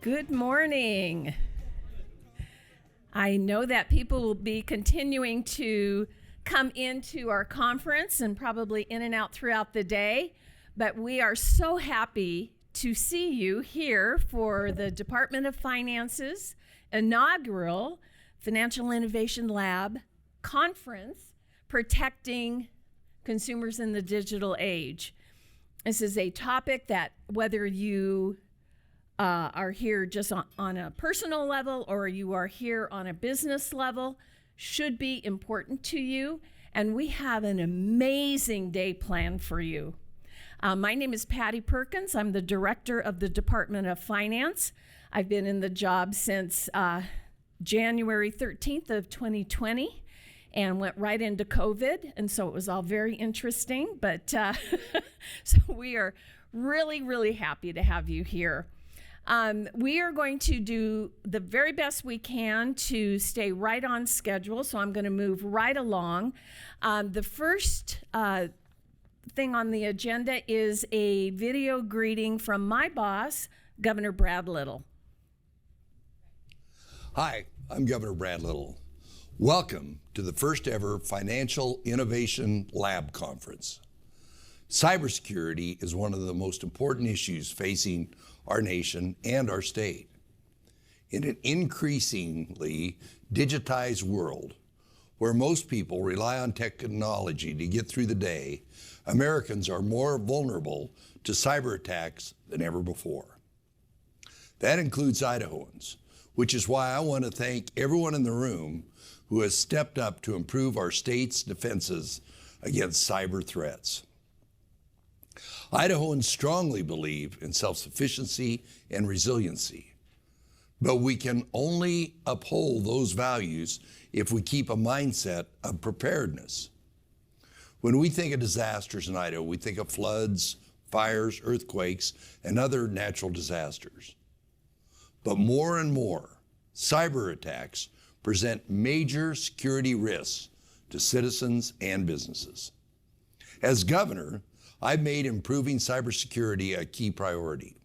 Good morning. I know that people will be continuing to come into our conference and probably in and out throughout the day, but we are so happy to see you here for the Department of Finance's inaugural Financial Innovation Lab conference, Protecting Consumers in the Digital Age. This is a topic that whether you are here just on a personal level or you are here on a business level should be important to you. And we have an amazing day planned for you. My name is Patti Perkins. I'm the director of the Department of Finance. I've been in the job since January 13th of 2020 and went right into COVID. And so it was all very interesting, but so we are really, really happy to have you here. We are going to do the very best we can to stay right on schedule, so I'm going to move right along. The first thing on the agenda is a video greeting from my boss, Governor Brad Little. Hi, I'm Governor Brad Little. Welcome to the first ever Financial Innovation Lab Conference. Cybersecurity is one of the most important issues facing our nation and our state. In an increasingly digitized world where most people rely on technology to get through the day, Americans are more vulnerable to cyber attacks than ever before. That includes Idahoans, which is why I want to thank everyone in the room who has stepped up to improve our state's defenses against cyber threats. Idahoans strongly believe in self-sufficiency and resiliency, but we can only uphold those values if we keep a mindset of preparedness. When we think of disasters in Idaho, we think of floods, fires, earthquakes, and other natural disasters. But more and more, cyber attacks present major security risks to citizens and businesses. As governor, I've made improving cybersecurity a key priority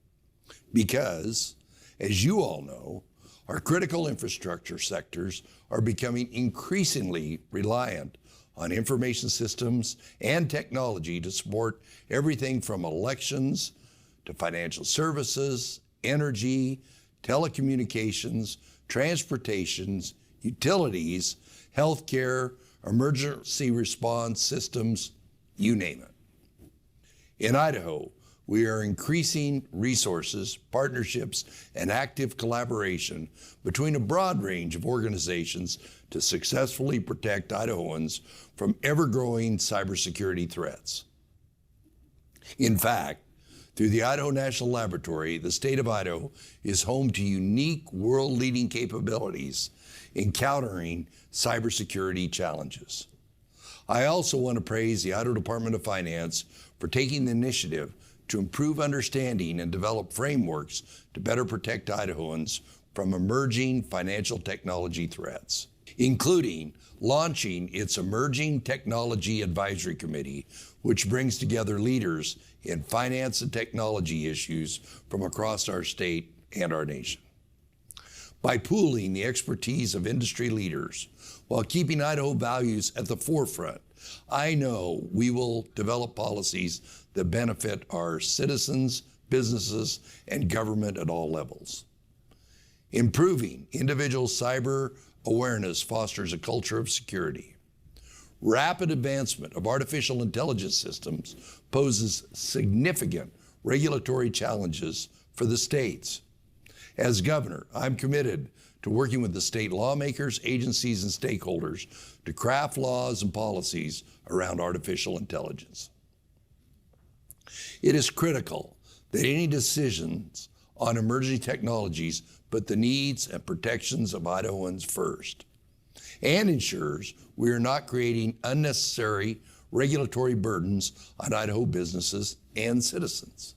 because, as you all know, our critical infrastructure sectors are becoming increasingly reliant on information systems and technology to support everything from elections to financial services, energy, telecommunications, transportations, utilities, healthcare, emergency response systems, you name it. In Idaho, we are increasing resources, partnerships, and active collaboration between a broad range of organizations to successfully protect Idahoans from ever-growing cybersecurity threats. In fact, through the Idaho National Laboratory, the state of Idaho is home to unique world-leading capabilities in countering cybersecurity challenges. I also want to praise the Idaho Department of Finance for taking the initiative to improve understanding and develop frameworks to better protect Idahoans from emerging financial technology threats, including launching its Emerging Technology Advisory Committee, which brings together leaders in finance and technology issues from across our state and our nation. By pooling the expertise of industry leaders while keeping Idaho values at the forefront, I know we will develop policies that benefit our citizens, businesses, and government at all levels. Improving individual cyber awareness fosters a culture of security. Rapid advancement of artificial intelligence systems poses significant regulatory challenges for the states. As governor, I'm committed to working with the state lawmakers, agencies, and stakeholders to craft laws and policies around artificial intelligence. It is critical that any decisions on emerging technologies put the needs and protections of Idahoans first and ensures we are not creating unnecessary regulatory burdens on Idaho businesses and citizens.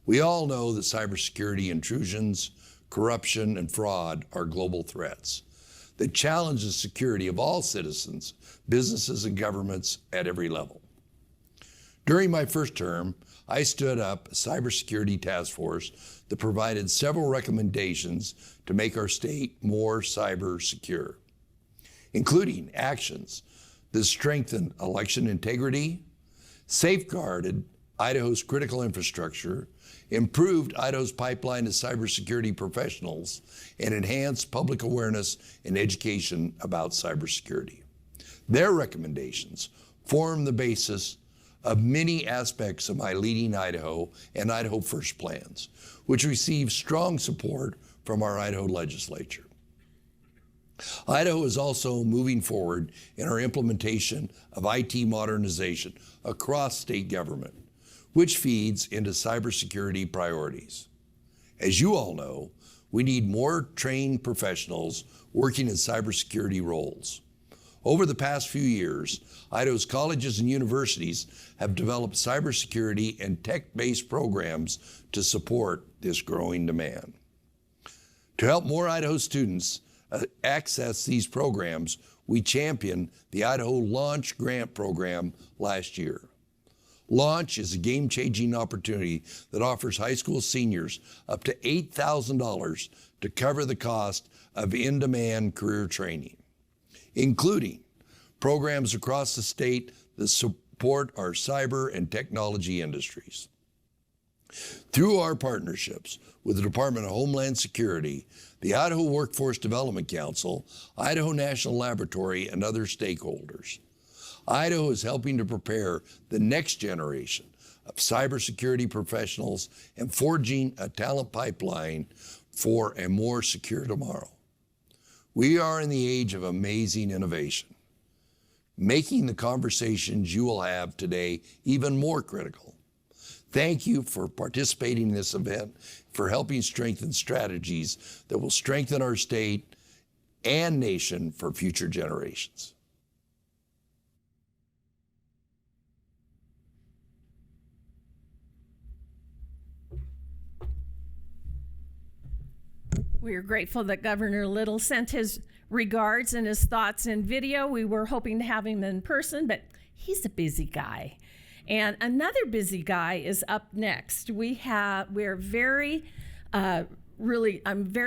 We all know that cybersecurity intrusions, corruption, and fraud are global threats that challenge the security of all citizens, businesses, and governments at every level. During my first term, I stood up a cybersecurity task force that provided several recommendations to make our state more cyber secure, including actions that strengthened election integrity, safeguarded Idaho's critical infrastructure, improved Idaho's pipeline to cybersecurity professionals, and enhanced public awareness and education about cybersecurity. Their recommendations form the basis of many aspects of my Leading Idaho and Idaho First plans, which receive strong support from our Idaho legislature. Idaho is also moving forward in our implementation of IT modernization across state government, which feeds into cybersecurity priorities. As you all know, we need more trained professionals working in cybersecurity roles. Over the past few years, Idaho's colleges and universities have developed cybersecurity and tech-based programs to support this growing demand. To help more Idaho students access these programs, we championed the Idaho Launch Grant Program last year. Launch is a game-changing opportunity that offers high school seniors up to $8,000 to cover the cost of in-demand career training, including programs across the state that support our cyber and technology industries. Through our partnerships with the Department of Homeland Security, the Idaho Workforce Development Council, Idaho National Laboratory, and other stakeholders, Idaho is helping to prepare the next generation of cybersecurity professionals and forging a talent pipeline for a more secure tomorrow. We are in the age of amazing innovation, making the conversations you will have today even more critical. Thank you for participating in this event, for helping strengthen strategies that will strengthen our state and nation for future generations. We are grateful that Governor Little sent his regards and his thoughts in video. We were hoping to have him in person, but he's a busy guy. And another busy guy is up next. I'm very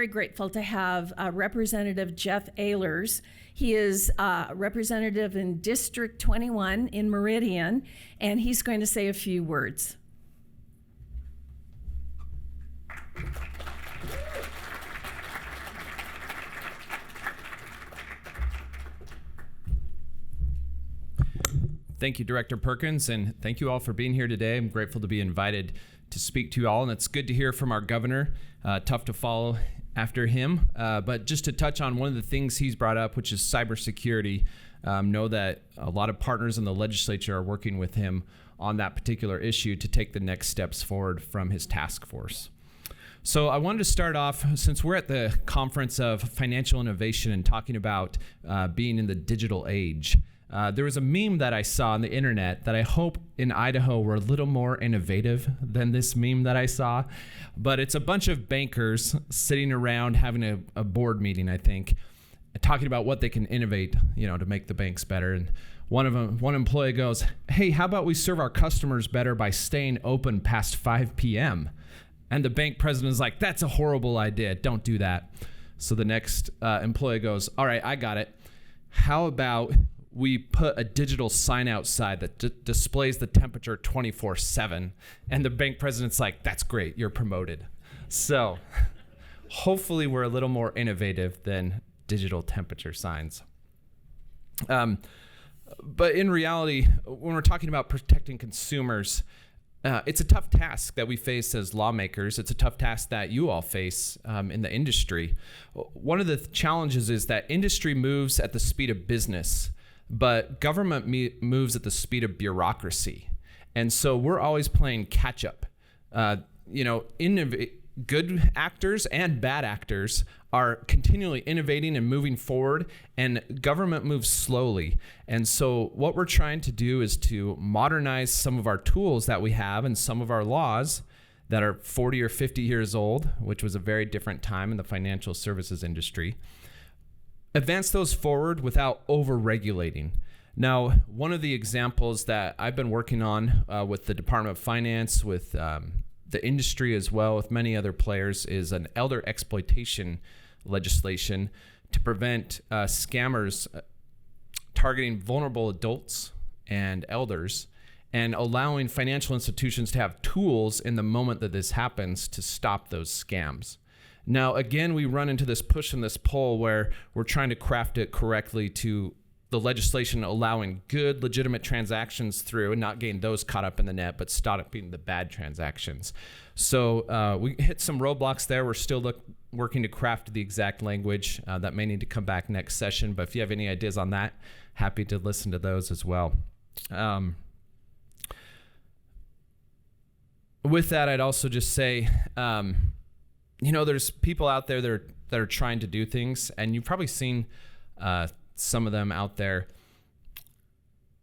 grateful to have Representative Jeff Ehlers. He is representative in District 21 in Meridian, and he's going to say a few words. Thank you, Director Perkins, and thank you all for being here today. I'm grateful to be invited to speak to you all, and it's good to hear from our governor. Tough to follow after him, but just to touch on one of the things he's brought up, which is cybersecurity. Know that a lot of partners in the legislature are working with him on that particular issue to take the next steps forward from his task force. So I wanted to start off, since we're at the Conference of Financial Innovation and talking about being in the digital age. There was a meme that I saw on the internet that I hope in Idaho were a little more innovative than this meme that I saw. But it's a bunch of bankers sitting around having a board meeting, I think, talking about what they can innovate, to make the banks better. And one employee goes, "Hey, how about we serve our customers better by staying open past 5 p.m.? And the bank president is like, "That's a horrible idea. Don't do that." So the next employee goes, "All right, I got it. How about we put a digital sign outside that displays the temperature 24/7. And the bank president's like, "That's great, you're promoted." So hopefully we're a little more innovative than digital temperature signs. But in reality, when we're talking about protecting consumers, it's a tough task that we face as lawmakers. It's a tough task that you all face in the industry. One of the challenges is that industry moves at the speed of business, but government moves at the speed of bureaucracy. And so we're always playing catch up. Good actors and bad actors are continually innovating and moving forward, and government moves slowly. And so what we're trying to do is to modernize some of our tools that we have and some of our laws that are 40 or 50 years old, which was a very different time in the financial services industry. Advance those forward without over-regulating. Now, one of the examples that I've been working on with the Department of Finance, with the industry as well, with many other players, is an elder exploitation legislation to prevent scammers targeting vulnerable adults and elders, and allowing financial institutions to have tools in the moment that this happens to stop those scams. Now, again, we run into this push and this pull where we're trying to craft it correctly to the legislation allowing good, legitimate transactions through and not getting those caught up in the net, but stopping the bad transactions. So we hit some roadblocks there. We're still working to craft the exact language. That may need to come back next session, but if you have any ideas on that, happy to listen to those as well. With that, I'd also just say, there's people out there that are trying to do things, and you've probably seen some of them out there,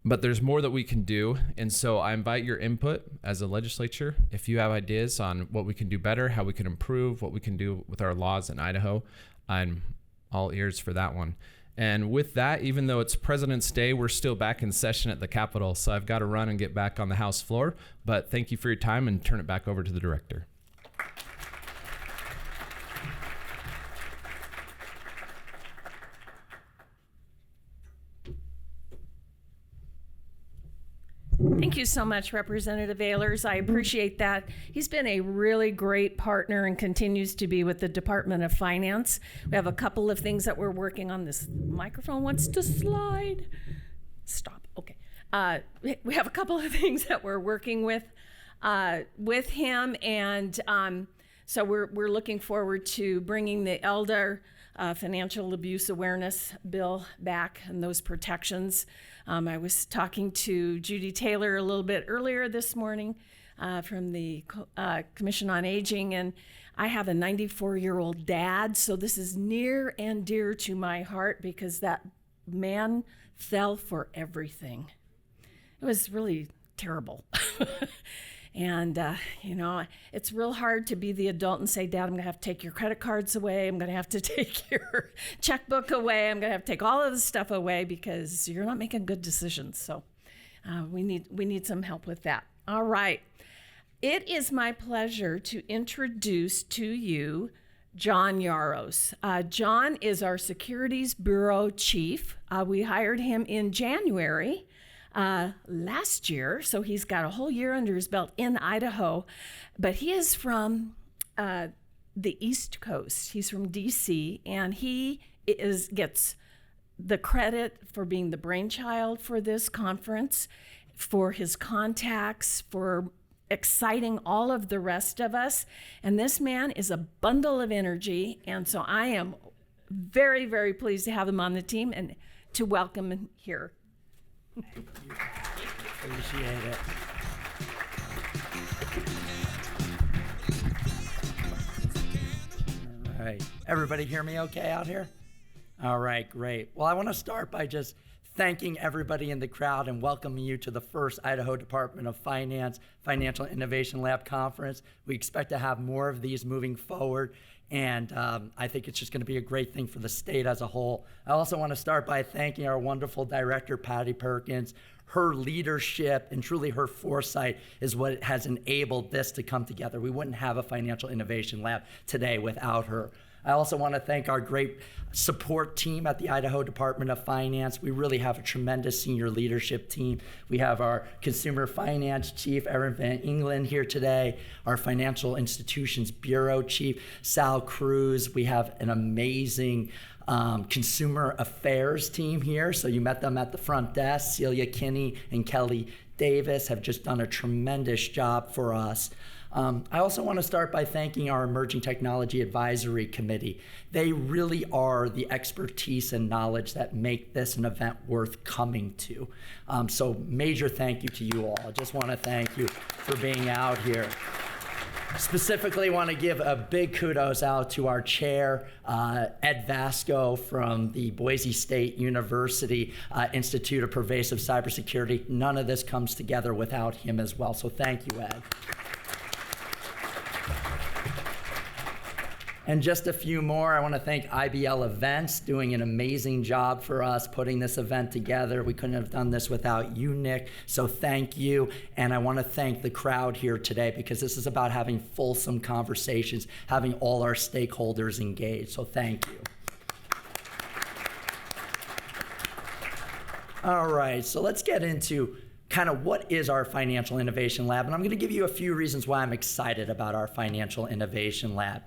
but there's more that we can do. And so I invite your input as a legislature. If you have ideas on what we can do better, how we can improve, what we can do with our laws in Idaho, I'm all ears for that one. And with that, even though it's President's Day, we're still back in session at the Capitol. So I've got to run and get back on the House floor. But thank you for your time, and turn it back over to the director. Thank you so much, Representative Ehlers. I appreciate that. He's been a really great partner and continues to be with the Department of Finance. We have a couple of things that we're working on. This microphone wants to slide. Stop. Okay. We have a couple of things that we're working with him, and so we're looking forward to bringing the Elder Financial Abuse Awareness Bill back and those protections. I was talking to Judy Taylor a little bit earlier this morning from the Commission on Aging, and I have a 94-year-old dad, so this is near and dear to my heart because that man fell for everything. It was really terrible. And, it's real hard to be the adult and say, Dad, I'm going to have to take your credit cards away. I'm going to have to take your checkbook away. I'm going to have to take all of this stuff away because you're not making good decisions. So we need some help with that. All right. It is my pleasure to introduce to you John Yaros. John is our Securities Bureau Chief. We hired him in January last year, so he's got a whole year under his belt in Idaho, but he is from the East Coast. He's from DC, and he gets the credit for being the brainchild for this conference, for his contacts, for exciting all of the rest of us. And this man is a bundle of energy, and so I am very, very pleased to have him on the team and to welcome him here. Thank you. Appreciate it. All right. Everybody hear me okay out here? All right, great. Well, I want to start by just thanking everybody in the crowd and welcoming you to the first Idaho Department of Finance Financial Innovation Lab Conference. We expect to have more of these moving forward. And I think it's just going to be a great thing for the state as a whole. I also want to start by thanking our wonderful director, Patti Perkins. Her leadership and truly her foresight is what has enabled this to come together. We wouldn't have a financial innovation lab today without her. I also want to thank our great support team at the Idaho Department of Finance. We really have a tremendous senior leadership team. We have our Consumer Finance Chief, Erin Van England, here today, our Financial Institutions Bureau Chief, Sal Cruz. We have an amazing Consumer Affairs team here. So you met them at the front desk. Celia Kinney and Kelly Davis have just done a tremendous job for us. I also want to start by thanking our Emerging Technology Advisory Committee. They really are the expertise and knowledge that make this an event worth coming to. So major thank you to you all. I just want to thank you for being out here. Specifically want to give a big kudos out to our chair, Ed Vasco from the Boise State University Institute of Pervasive Cybersecurity. None of this comes together without him as well, so thank you, Ed. And just a few more. I want to thank IBL Events, doing an amazing job for us putting this event together. We couldn't have done this without you, Nick, so thank you. And I want to thank the crowd here today, because this is about having fulsome conversations, having all our stakeholders engaged, so thank you. All right, so let's get into kind of what is our Financial Innovation Lab. And I'm going to give you a few reasons why I'm excited about our Financial Innovation Lab.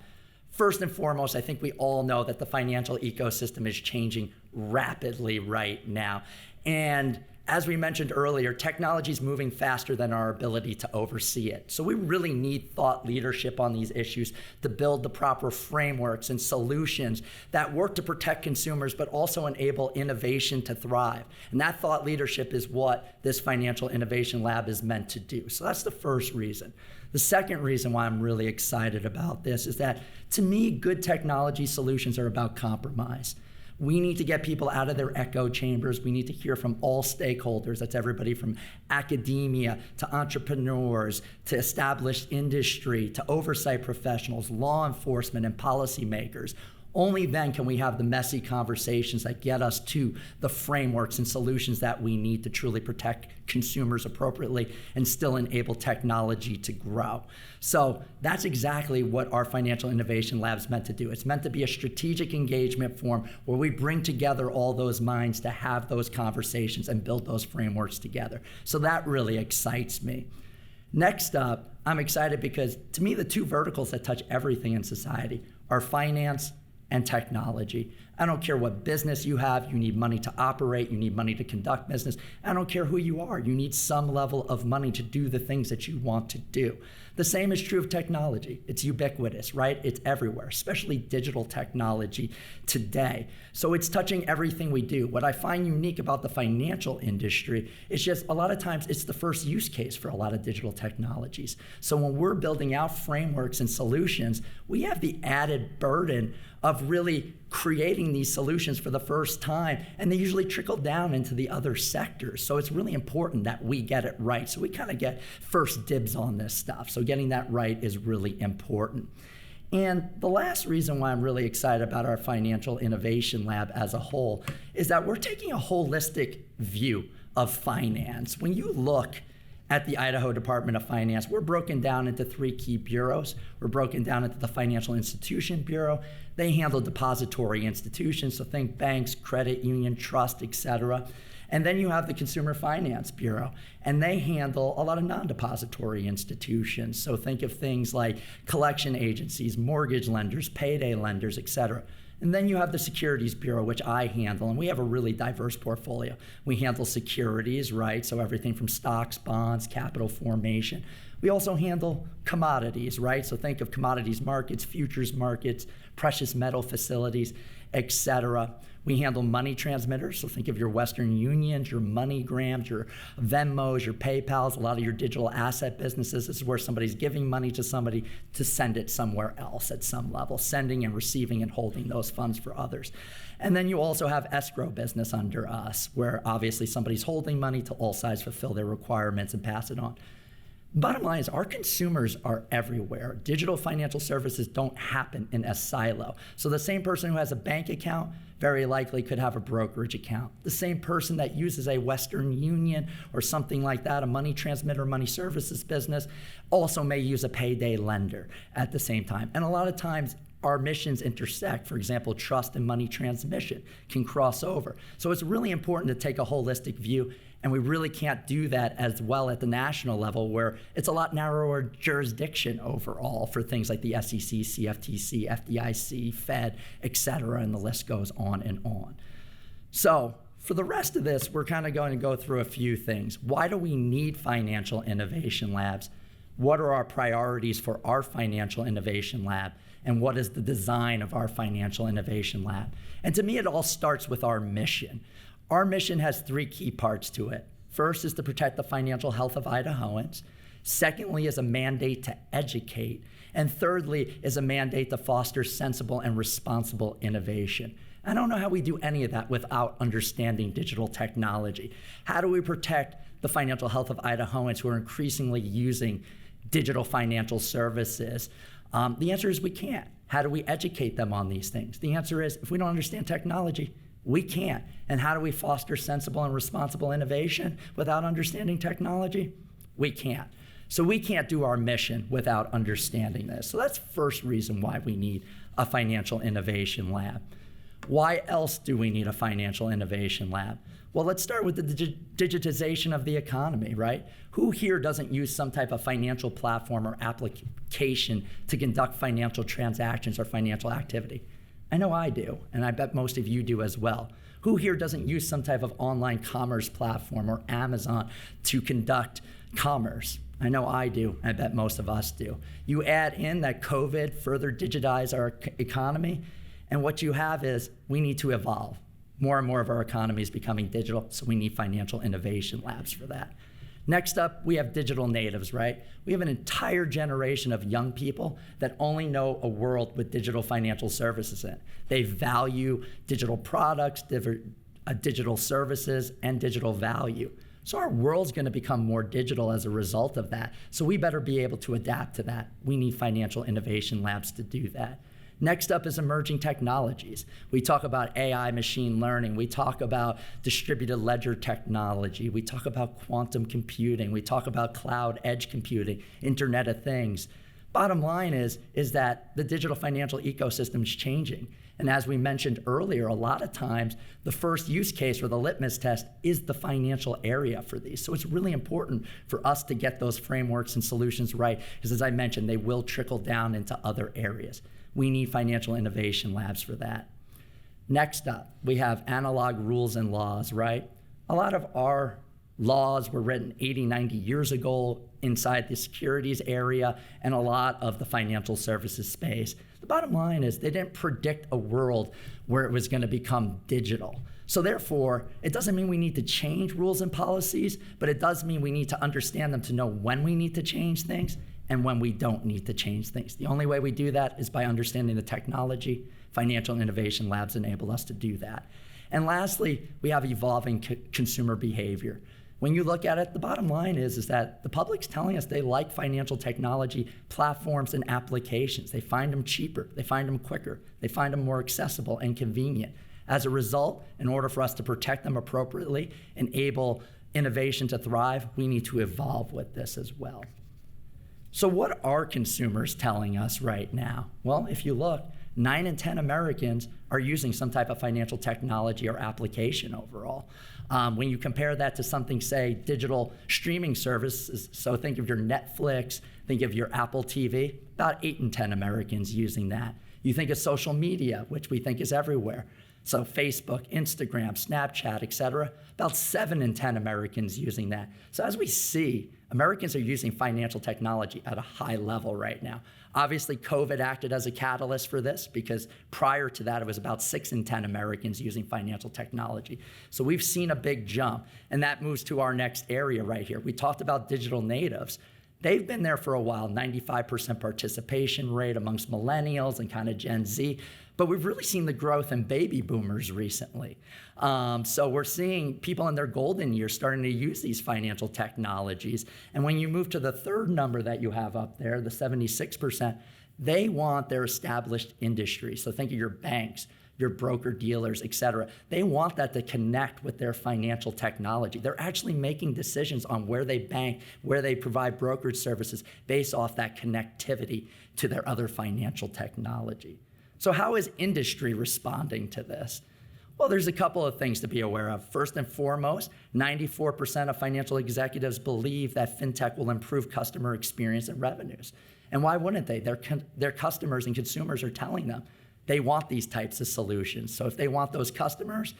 First and foremost, I think we all know that the financial ecosystem is changing rapidly right now. And as we mentioned earlier, technology is moving faster than our ability to oversee it. So we really need thought leadership on these issues to build the proper frameworks and solutions that work to protect consumers, but also enable innovation to thrive. And that thought leadership is what this Financial Innovation Lab is meant to do. So that's the first reason. The second reason why I'm really excited about this is that, to me, good technology solutions are about compromise. We need to get people out of their echo chambers. We need to hear from all stakeholders. That's everybody from academia to entrepreneurs to established industry to oversight professionals, law enforcement, and policymakers. Only then can we have the messy conversations that get us to the frameworks and solutions that we need to truly protect consumers appropriately and still enable technology to grow. So that's exactly what our Financial Innovation Lab is meant to do. It's meant to be a strategic engagement forum where we bring together all those minds to have those conversations and build those frameworks together. So that really excites me. Next up, I'm excited because, to me, the two verticals that touch everything in society are finance and technology. I don't care what business you have, you need money to operate, you need money to conduct business. I don't care who you are, you need some level of money to do the things that you want to do. The same is true of technology. It's ubiquitous, right? It's everywhere, especially digital technology today. So it's touching everything we do. What I find unique about the financial industry is just a lot of times it's the first use case for a lot of digital technologies. So when we're building out frameworks and solutions, we have the added burden of really creating these solutions for the first time, and they usually trickle down into the other sectors. So it's really important that we get it right. So we kind of get first dibs on this stuff. So getting that right is really important. And the last reason why I'm really excited about our Financial Innovation Lab as a whole is that we're taking a holistic view of finance. When you look at the Idaho Department of Finance, we're broken down into 3 key bureaus. We're broken down into the Financial Institution Bureau. They handle depository institutions, so think banks, credit union, trust, et cetera. And then you have the Consumer Finance Bureau, and they handle a lot of non-depository institutions. So think of things like collection agencies, mortgage lenders, payday lenders, et cetera. And then you have the Securities Bureau, which I handle, and we have a really diverse portfolio. We handle securities, right? So everything from stocks, bonds, capital formation. We also handle commodities, right? So think of commodities markets, futures markets, precious metal facilities, et cetera. We handle money transmitters, so think of your Western Unions, your MoneyGrams, your Venmos, your PayPals, a lot of your digital asset businesses. This is where somebody's giving money to somebody to send it somewhere else at some level, sending and receiving and holding those funds for others. And then you also have escrow business under us, where obviously somebody's holding money till all sides fulfill their requirements and pass it on. Bottom line is our consumers are everywhere. Digital financial services don't happen in a silo. So the same person who has a bank account very likely could have a brokerage account. The same person that uses a Western Union or something like that, a money transmitter, money services business, also may use a payday lender at the same time. And a lot of times our missions intersect. For example, trust and money transmission can cross over. So it's really important to take a holistic view, and we really can't do that as well at the national level, where it's a lot narrower jurisdiction overall for things like the SEC, CFTC, FDIC, Fed, et cetera, and the list goes on and on. So for the rest of this, we're kind of going to go through a few things. Why do we need financial innovation labs? What are our priorities for our financial innovation lab? And what is the design of our financial innovation lab? And to me, it all starts with our mission. Our mission has 3 key parts to it. First is to protect the financial health of Idahoans. Secondly is a mandate to educate. And thirdly is a mandate to foster sensible and responsible innovation. I don't know how we do any of that without understanding digital technology. How do we protect the financial health of Idahoans who are increasingly using digital financial services? The answer is we can't. How do we educate them on these things? The answer is, if we don't understand technology, we can't. And how do we foster sensible and responsible innovation without understanding technology? We can't. So we can't do our mission without understanding this. So that's the first reason why we need a financial innovation lab. Why else do we need a financial innovation lab? Well, let's start with the digitization of the economy, right? Who here doesn't use some type of financial platform or application to conduct financial transactions or financial activity? I know I do, and I bet most of you do as well. Who here doesn't use some type of online commerce platform or Amazon to conduct commerce? I know I do, I bet most of us do. You add in that COVID further digitized our economy, and what you have is we need to evolve. More and more of our economy is becoming digital, so we need financial innovation labs for that. Next up, we have digital natives, right? We have an entire generation of young people that only know a world with digital financial services in it. They value digital products, digital services, and digital value. So our world's gonna become more digital as a result of that. So we better be able to adapt to that. We need financial innovation labs to do that. Next up is emerging technologies. We talk about AI, machine learning. We talk about distributed ledger technology. We talk about quantum computing. We talk about cloud edge computing, Internet of Things. Bottom line is that the digital financial ecosystem is changing. And as we mentioned earlier, a lot of times the first use case or the litmus test is the financial area for these. So it's really important for us to get those frameworks and solutions right, because as I mentioned, they will trickle down into other areas. We need financial innovation labs for that. Next up, we have analog rules and laws, right? A lot of our laws were written 80, 90 years ago inside the securities area and a lot of the financial services space. The bottom line is they didn't predict a world where it was going to become digital. So therefore, it doesn't mean we need to change rules and policies, but it does mean we need to understand them to know when we need to change things and when we don't need to change things. The only way we do that is by understanding the technology. Financial innovation labs enable us to do that. And lastly, we have evolving consumer behavior. When you look at it, the bottom line is that the public's telling us they like financial technology platforms and applications. They find them cheaper, they find them quicker, they find them more accessible and convenient. As a result, in order for us to protect them appropriately, enable innovation to thrive, we need to evolve with this as well. So what are consumers telling us right now? Well, if you look, 9 in 10 Americans are using some type of financial technology or application overall. When you compare that to something, say, digital streaming services, so think of your Netflix, think of your Apple TV, about 8 in 10 Americans using that. You think of social media, which we think is everywhere. So Facebook, Instagram, Snapchat, et cetera, about 7 in 10 Americans using that. So as we see, Americans are using financial technology at a high level right now. Obviously, COVID acted as a catalyst for this because prior to that, it was about 6 in 10 Americans using financial technology. So we've seen a big jump, and that moves to our next area right here. We talked about digital natives. They've been there for a while, 95% participation rate amongst millennials and kind of Gen Z. But we've really seen the growth in baby boomers recently. So we're seeing people in their golden years starting to use these financial technologies. And when you move to the third number that you have up there, the 76%, they want their established industry. So think of your banks, your broker dealers, et cetera. They want that to connect with their financial technology. They're actually making decisions on where they bank, where they provide brokerage services based off that connectivity to their other financial technology. So how is industry responding to this? Well, there's a couple of things to be aware of. First and foremost, 94% of financial executives believe that fintech will improve customer experience and revenues. And why wouldn't they? Their customers and consumers are telling them they want these types of solutions. So if they want those customers,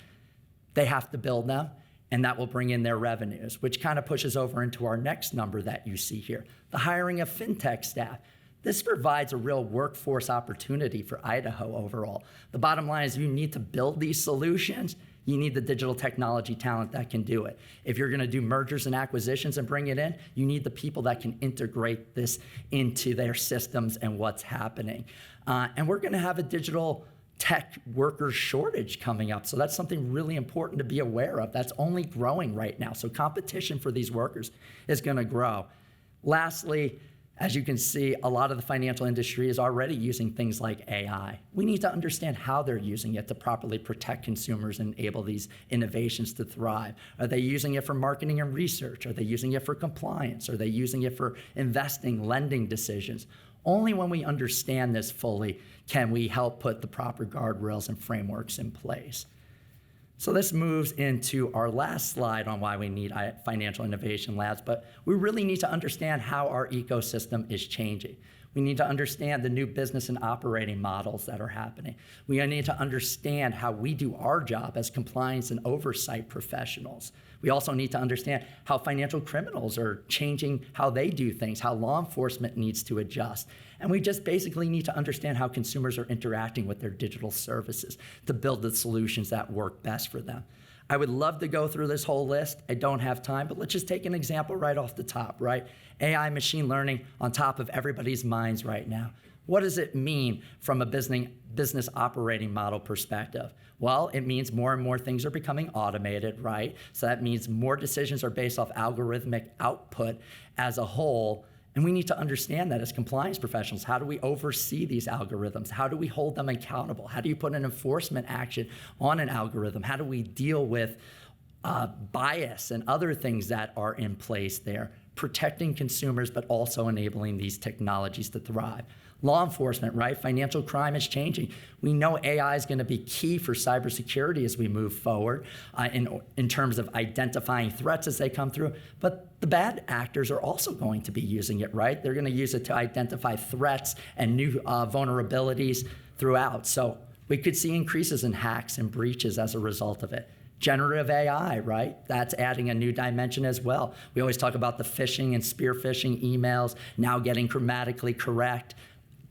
they have to build them, and that will bring in their revenues, which kind of pushes over into our next number that you see here, the hiring of fintech staff. This provides a real workforce opportunity for Idaho overall. The bottom line is you need to build these solutions. You need the digital technology talent that can do it. If you're going to do mergers and acquisitions and bring it in, you need the people that can integrate this into their systems and what's happening. And we're going to have a digital tech worker shortage coming up. So that's something really important to be aware of. That's only growing right now. So competition for these workers is going to grow. Lastly, As you can see, a lot of the financial industry is already using things like AI. We need to understand how they're using it to properly protect consumers and enable these innovations to thrive. Are they using it for marketing and research? Are they using it for compliance? Are they using it for investing, lending decisions? Only when we understand this fully can we help put the proper guardrails and frameworks in place. So this moves into our last slide on why we need financial innovation labs, but we really need to understand how our ecosystem is changing. We need to understand the new business and operating models that are happening. We need to understand how we do our job as compliance and oversight professionals. We also need to understand how financial criminals are changing how they do things, how law enforcement needs to adjust. And we just basically need to understand how consumers are interacting with their digital services to build the solutions that work best for them. I would love to go through this whole list. I don't have time, but let's just take an example right off the top, right? AI, machine learning on top of everybody's minds right now. What does it mean from a business operating model perspective? Well, it means more and more things are becoming automated, right? So that means more decisions are based off algorithmic output as a whole. And we need to understand that as compliance professionals. How do we oversee these algorithms? How do we hold them accountable? How do you put an enforcement action on an algorithm? How do we deal with bias and other things that are in place there, protecting consumers, but also enabling these technologies to thrive? Law enforcement, right? Financial crime is changing. We know AI is going to be key for cybersecurity as we move forward in terms of identifying threats as they come through. But the bad actors are also going to be using it, right? They're going to use it to identify threats and new vulnerabilities throughout. So we could see increases in hacks and breaches as a result of it. Generative AI, right? That's adding a new dimension as well. We always talk about the phishing and spear phishing emails now getting grammatically correct,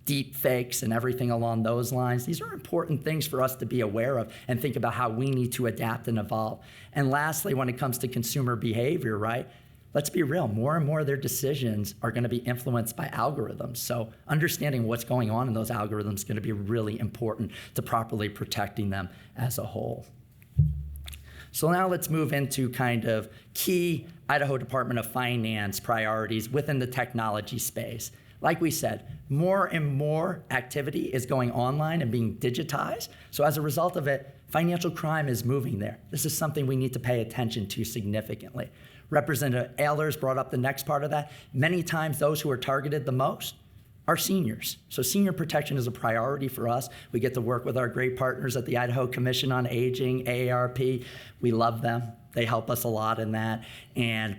deep fakes and everything along those lines. These are important things for us to be aware of and think about how we need to adapt and evolve. And lastly, when it comes to consumer behavior, right? Let's be real, more and more of their decisions are going to be influenced by algorithms. So understanding what's going on in those algorithms is going to be really important to properly protecting them as a whole. So now let's move into kind of key Idaho Department of Finance priorities within the technology space. Like we said, more and more activity is going online and being digitized. So as a result of it, financial crime is moving there. This is something we need to pay attention to significantly. Representative Ehlers brought up the next part of that. Many times those who are targeted the most are seniors. So senior protection is a priority for us. We get to work with our great partners at the Idaho Commission on Aging, AARP. We love them. They help us a lot in that.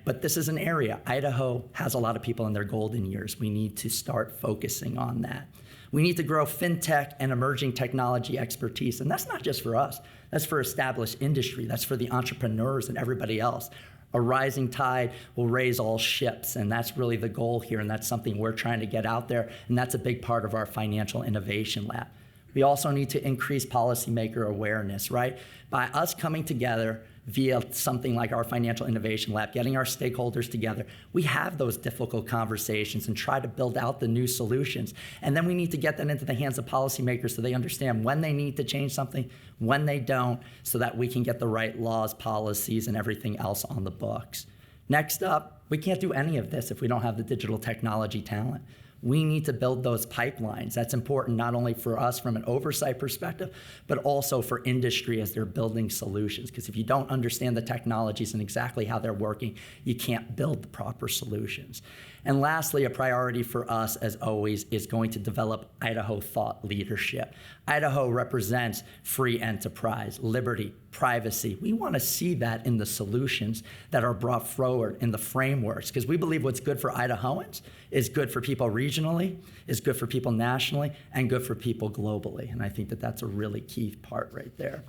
But this is an area. Idaho has a lot of people in their golden years. We need to start focusing on that. We need to grow fintech and emerging technology expertise. And that's not just for us. That's for established industry. That's for the entrepreneurs and everybody else. A rising tide will raise all ships, and that's really the goal here, and that's something we're trying to get out there, and that's a big part of our financial innovation lab. We also need to increase policymaker awareness, right? By us coming together via something like our Financial Innovation Lab, getting our stakeholders together, we have those difficult conversations and try to build out the new solutions. And then we need to get that into the hands of policymakers so they understand when they need to change something, when they don't, so that we can get the right laws, policies, and everything else on the books. Next up, we can't do any of this if we don't have the digital technology talent. We need to build those pipelines. That's important not only for us from an oversight perspective, but also for industry as they're building solutions. Because if you don't understand the technologies and exactly how they're working, you can't build the proper solutions. And lastly, a priority for us, as always, is going to develop Idaho thought leadership. Idaho represents free enterprise, liberty, privacy. We want to see that in the solutions that are brought forward in the frameworks, because we believe what's good for Idahoans is good for people regionally, is good for people nationally, and good for people globally. And I think that that's a really key part right there.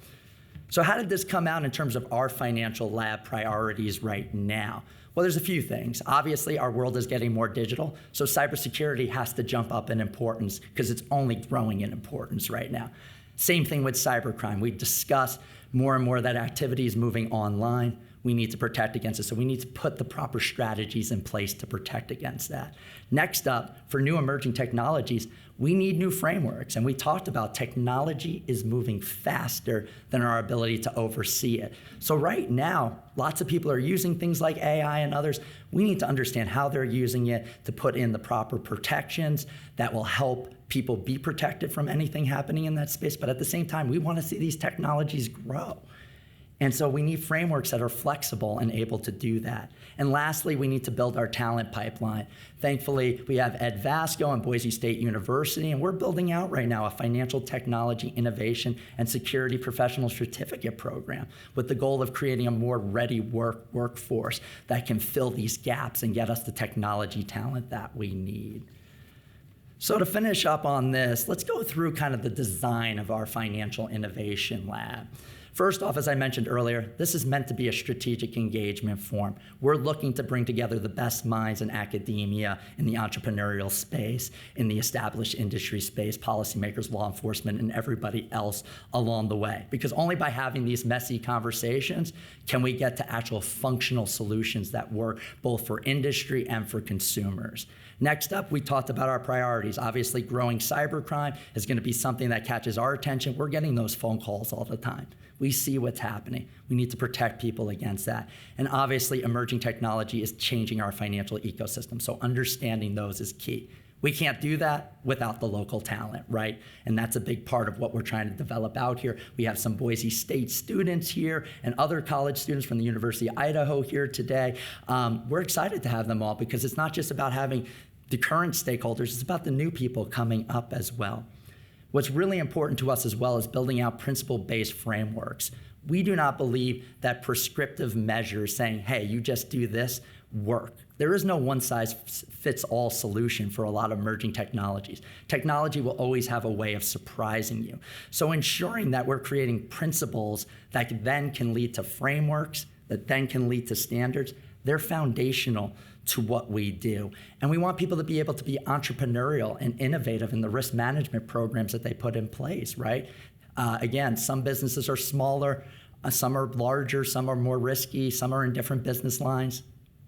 So how did this come out in terms of our financial lab priorities right now? Well, there's a few things. Obviously, our world is getting more digital, so cybersecurity has to jump up in importance because it's only growing in importance right now. Same thing with cybercrime. We discuss more and more that activity is moving online. we need to protect against it. So we need to put the proper strategies in place to protect against that. Next up, for new emerging technologies, we need new frameworks. And we talked about technology is moving faster than our ability to oversee it. So right now, lots of people are using things like AI and others. We need to understand how they're using it to put in the proper protections that will help people be protected from anything happening in that space. But at the same time, we want to see these technologies grow. And so we need frameworks that are flexible and able to do that. And lastly, we need to build our talent pipeline. Thankfully, we have Ed Vasco and Boise State University, and we're building out right now a financial technology innovation and security professional certificate program with the goal of creating a more ready workforce that can fill these gaps and get us the technology talent that we need. So to finish up on this, let's go through kind of the design of our financial innovation lab. First off, as I mentioned earlier, this is meant to be a strategic engagement forum. We're looking to bring together the best minds in academia, in the entrepreneurial space, in the established industry space, policymakers, law enforcement, and everybody else along the way. Because only by having these messy conversations can we get to actual functional solutions that work both for industry and for consumers. Next up, we talked about our priorities. Obviously, growing cybercrime is going to be something that catches our attention. We're getting those phone calls all the time. We see what's happening. We need to protect people against that. And obviously, emerging technology is changing our financial ecosystem. So understanding those is key. We can't do that without the local talent, right? And that's a big part of what we're trying to develop out here. We have some Boise State students here and other college students from the University of Idaho here today. We're excited to have them all because it's not just about having the current stakeholders, it's about the new people coming up as well. What's really important to us as well is building out principle-based frameworks. We do not believe that prescriptive measures saying, hey, you just do this, work. There is no one-size-fits-all solution for a lot of emerging technologies. Technology will always have a way of surprising you. So ensuring that we're creating principles that then can lead to frameworks, that then can lead to standards, they're foundational to what we do. And we want people to be able to be entrepreneurial and innovative in the risk management programs that they put in place, right? Again, some businesses are smaller, some are larger, some are more risky, some are in different business lines.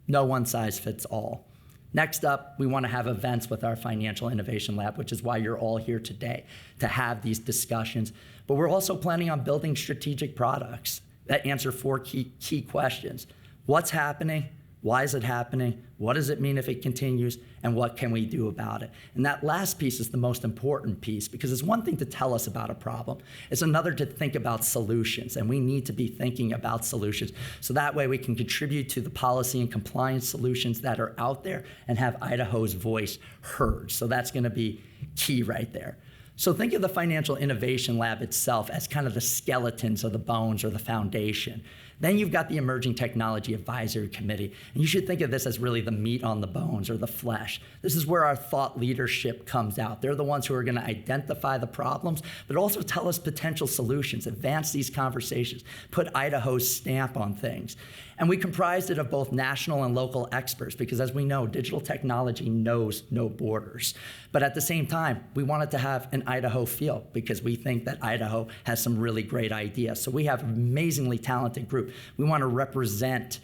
No one size fits all. Next up, we want to have events with our Financial Innovation Lab, which is why you're all here today, to have these discussions. But we're also planning on building strategic products that answer 4 key questions. What's happening? Why is it happening? What does it mean if it continues? And what can we do about it? And that last piece is the most important piece because it's one thing to tell us about a problem. It's another to think about solutions. And we need to be thinking about solutions. So that way we can contribute to the policy and compliance solutions that are out there and have Idaho's voice heard. So that's going to be key right there. So think of the Financial Innovation Lab itself as kind of the skeletons or the bones or the foundation. Then you've got the Emerging Technology Advisory Committee, and you should think of this as really the meat on the bones or the flesh. This is where our thought leadership comes out. They're the ones who are going to identify the problems, but also tell us potential solutions, advance these conversations, put Idaho's stamp on things. And we comprised it of both national and local experts because as we know, digital technology knows no borders. But at the same time, we wanted to have an Idaho feel because we think that Idaho has some really great ideas. So we have an amazingly talented group. We want to represent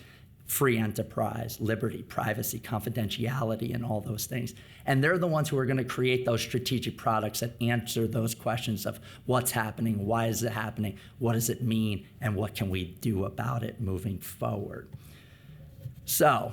free enterprise, liberty, privacy, confidentiality, and all those things. And they're the ones who are going to create those strategic products that answer those questions of what's happening, why is it happening, what does it mean, and what can we do about it moving forward. So,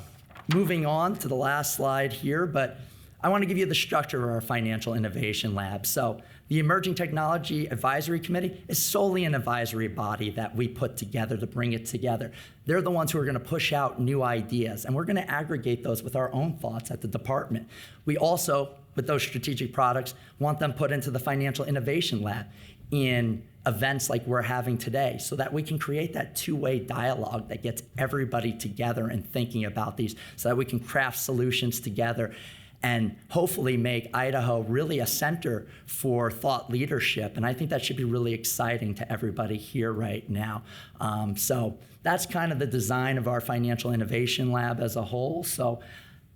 moving on to the last slide here, but I want to give you the structure of our Financial Innovation Lab. So the Emerging Technology Advisory Committee is solely an advisory body that we put together to bring it together. They're the ones who are going to push out new ideas, and we're going to aggregate those with our own thoughts at the department. We also, with those strategic products, want them put into the Financial Innovation Lab in events like we're having today so that we can create that two-way dialogue that gets everybody together and thinking about these so that we can craft solutions together and hopefully make Idaho really a center for thought leadership. And I think that should be really exciting to everybody here right now. So that's kind of the design of our Financial Innovation Lab as a whole. So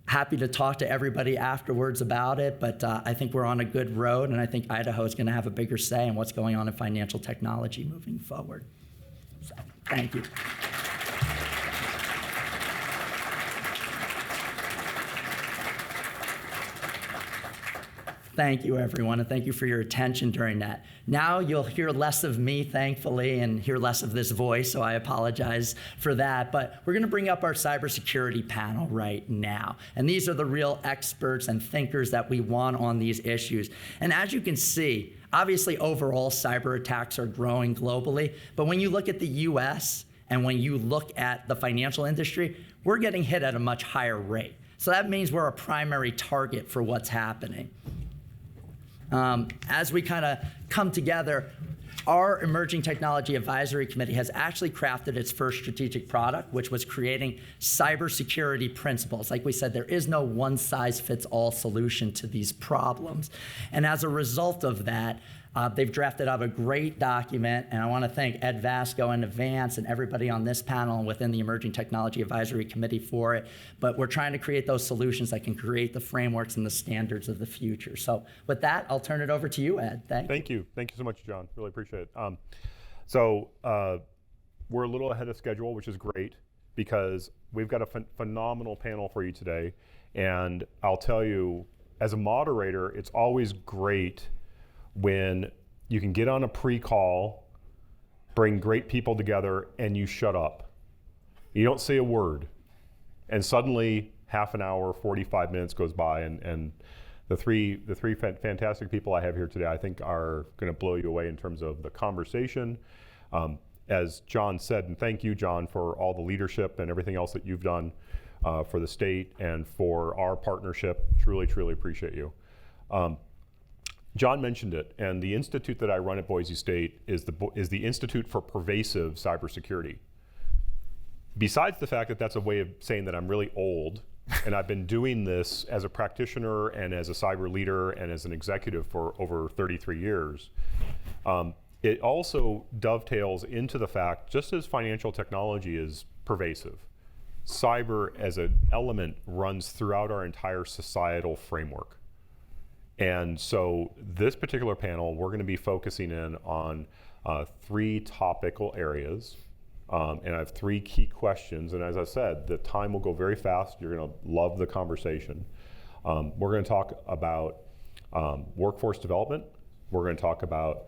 happy to talk to everybody afterwards about it, but I think we're on a good road, and I think Idaho is going to have a bigger say in what's going on in financial technology moving forward. So, thank you. Thank you, everyone, and thank you for your attention during that. Now you'll hear less of me, thankfully, and hear less of this voice, so I apologize for that. But we're going to bring up our cybersecurity panel right now. And these are the real experts and thinkers that we want on these issues. And as you can see, obviously, overall, cyber attacks are growing globally. But when you look at the US and when you look at the financial industry, we're getting hit at a much higher rate. So that means we're a primary target for what's happening. As we kind of come together, our Emerging Technology Advisory Committee has actually crafted its first strategic product, which was creating cybersecurity principles. Like we said, there is no one-size-fits-all solution to these problems. And as a result of that, they've drafted out a great document, and I want to thank Ed Vasco in advance and everybody on this panel and within the Emerging Technology Advisory Committee for it. But we're trying to create those solutions that can create the frameworks and the standards of the future. So with that, I'll turn it over to you, Ed. Thank you. Thank you so much, John. Really appreciate it. We're a little ahead of schedule, which is great because we've got a phenomenal panel for you today. And I'll tell you, as a moderator, it's always great when you can get on a pre-call, bring great people together, and you shut up. You don't say a word. And suddenly, half an hour, 45 minutes goes by, and the three fantastic people I have here today, I think are gonna blow you away in terms of the conversation. As John said, and thank you, John, for all the leadership and everything else that you've done for the state and for our partnership. Truly, truly appreciate you. John mentioned it, and the institute that I run at Boise State is the Institute for Pervasive Cybersecurity. Besides the fact that that's a way of saying that I'm really old, and I've been doing this as a practitioner and as a cyber leader and as an executive for over 33 years, it also dovetails into the fact, just as financial technology is pervasive, cyber as an element runs throughout our entire societal framework. And so this particular panel, we're going to be focusing in on 3 topical areas. And I have 3 key questions. And as I said, the time will go very fast. You're going to love the conversation. We're going to talk about workforce development. We're going to talk about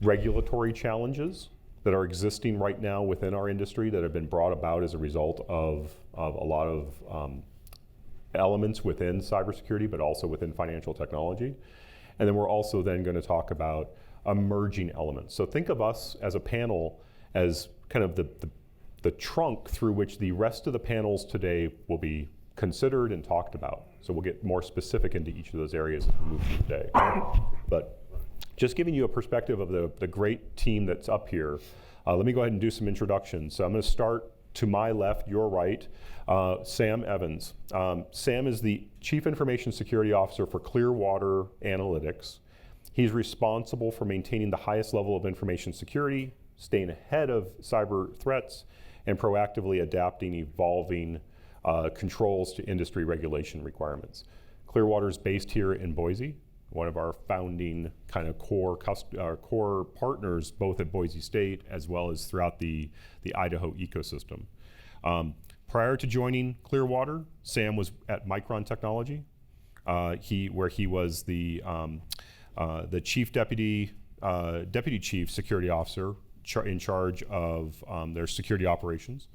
regulatory challenges that are existing right now within our industry that have been brought about as a result of a lot of elements within cybersecurity, but also within financial technology. And then we're also then going to talk about emerging elements. So think of us as a panel as kind of the trunk through which the rest of the panels today will be considered and talked about. So we'll get more specific into each of those areas as we move through the day. But just giving you a perspective of the great team that's up here, let me go ahead and do some introductions. So I'm going to start to my left, your right, Sam Evans. Sam is the Chief Information Security Officer for Clearwater Analytics. He's responsible for maintaining the highest level of information security, staying ahead of cyber threats, and proactively adapting evolving controls to industry regulation requirements. Clearwater is based here in Boise, one of our founding kind of core partners, both at Boise State as well as throughout the Idaho ecosystem. Prior to joining Clearwater, Sam was at Micron Technology, where he was the chief deputy chief security officer in charge of their security operations.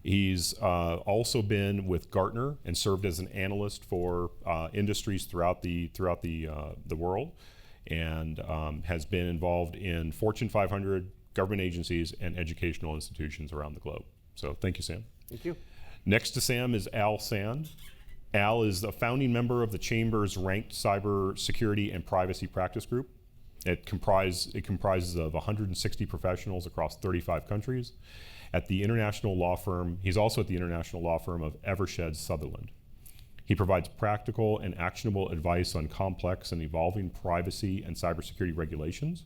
He's also been with Gartner and served as an analyst for industries throughout the world, and has been involved in Fortune 500 government agencies and educational institutions around the globe. So thank you, Sam. Thank you. Next to Sam is Al Sand. Al is a founding member of the Chamber's ranked cybersecurity and privacy practice group. It comprises of 160 professionals across 35 countries. At the international law firm, he's also at the international law firm of Eversheds Sutherland. He provides practical and actionable advice on complex and evolving privacy and cybersecurity regulations,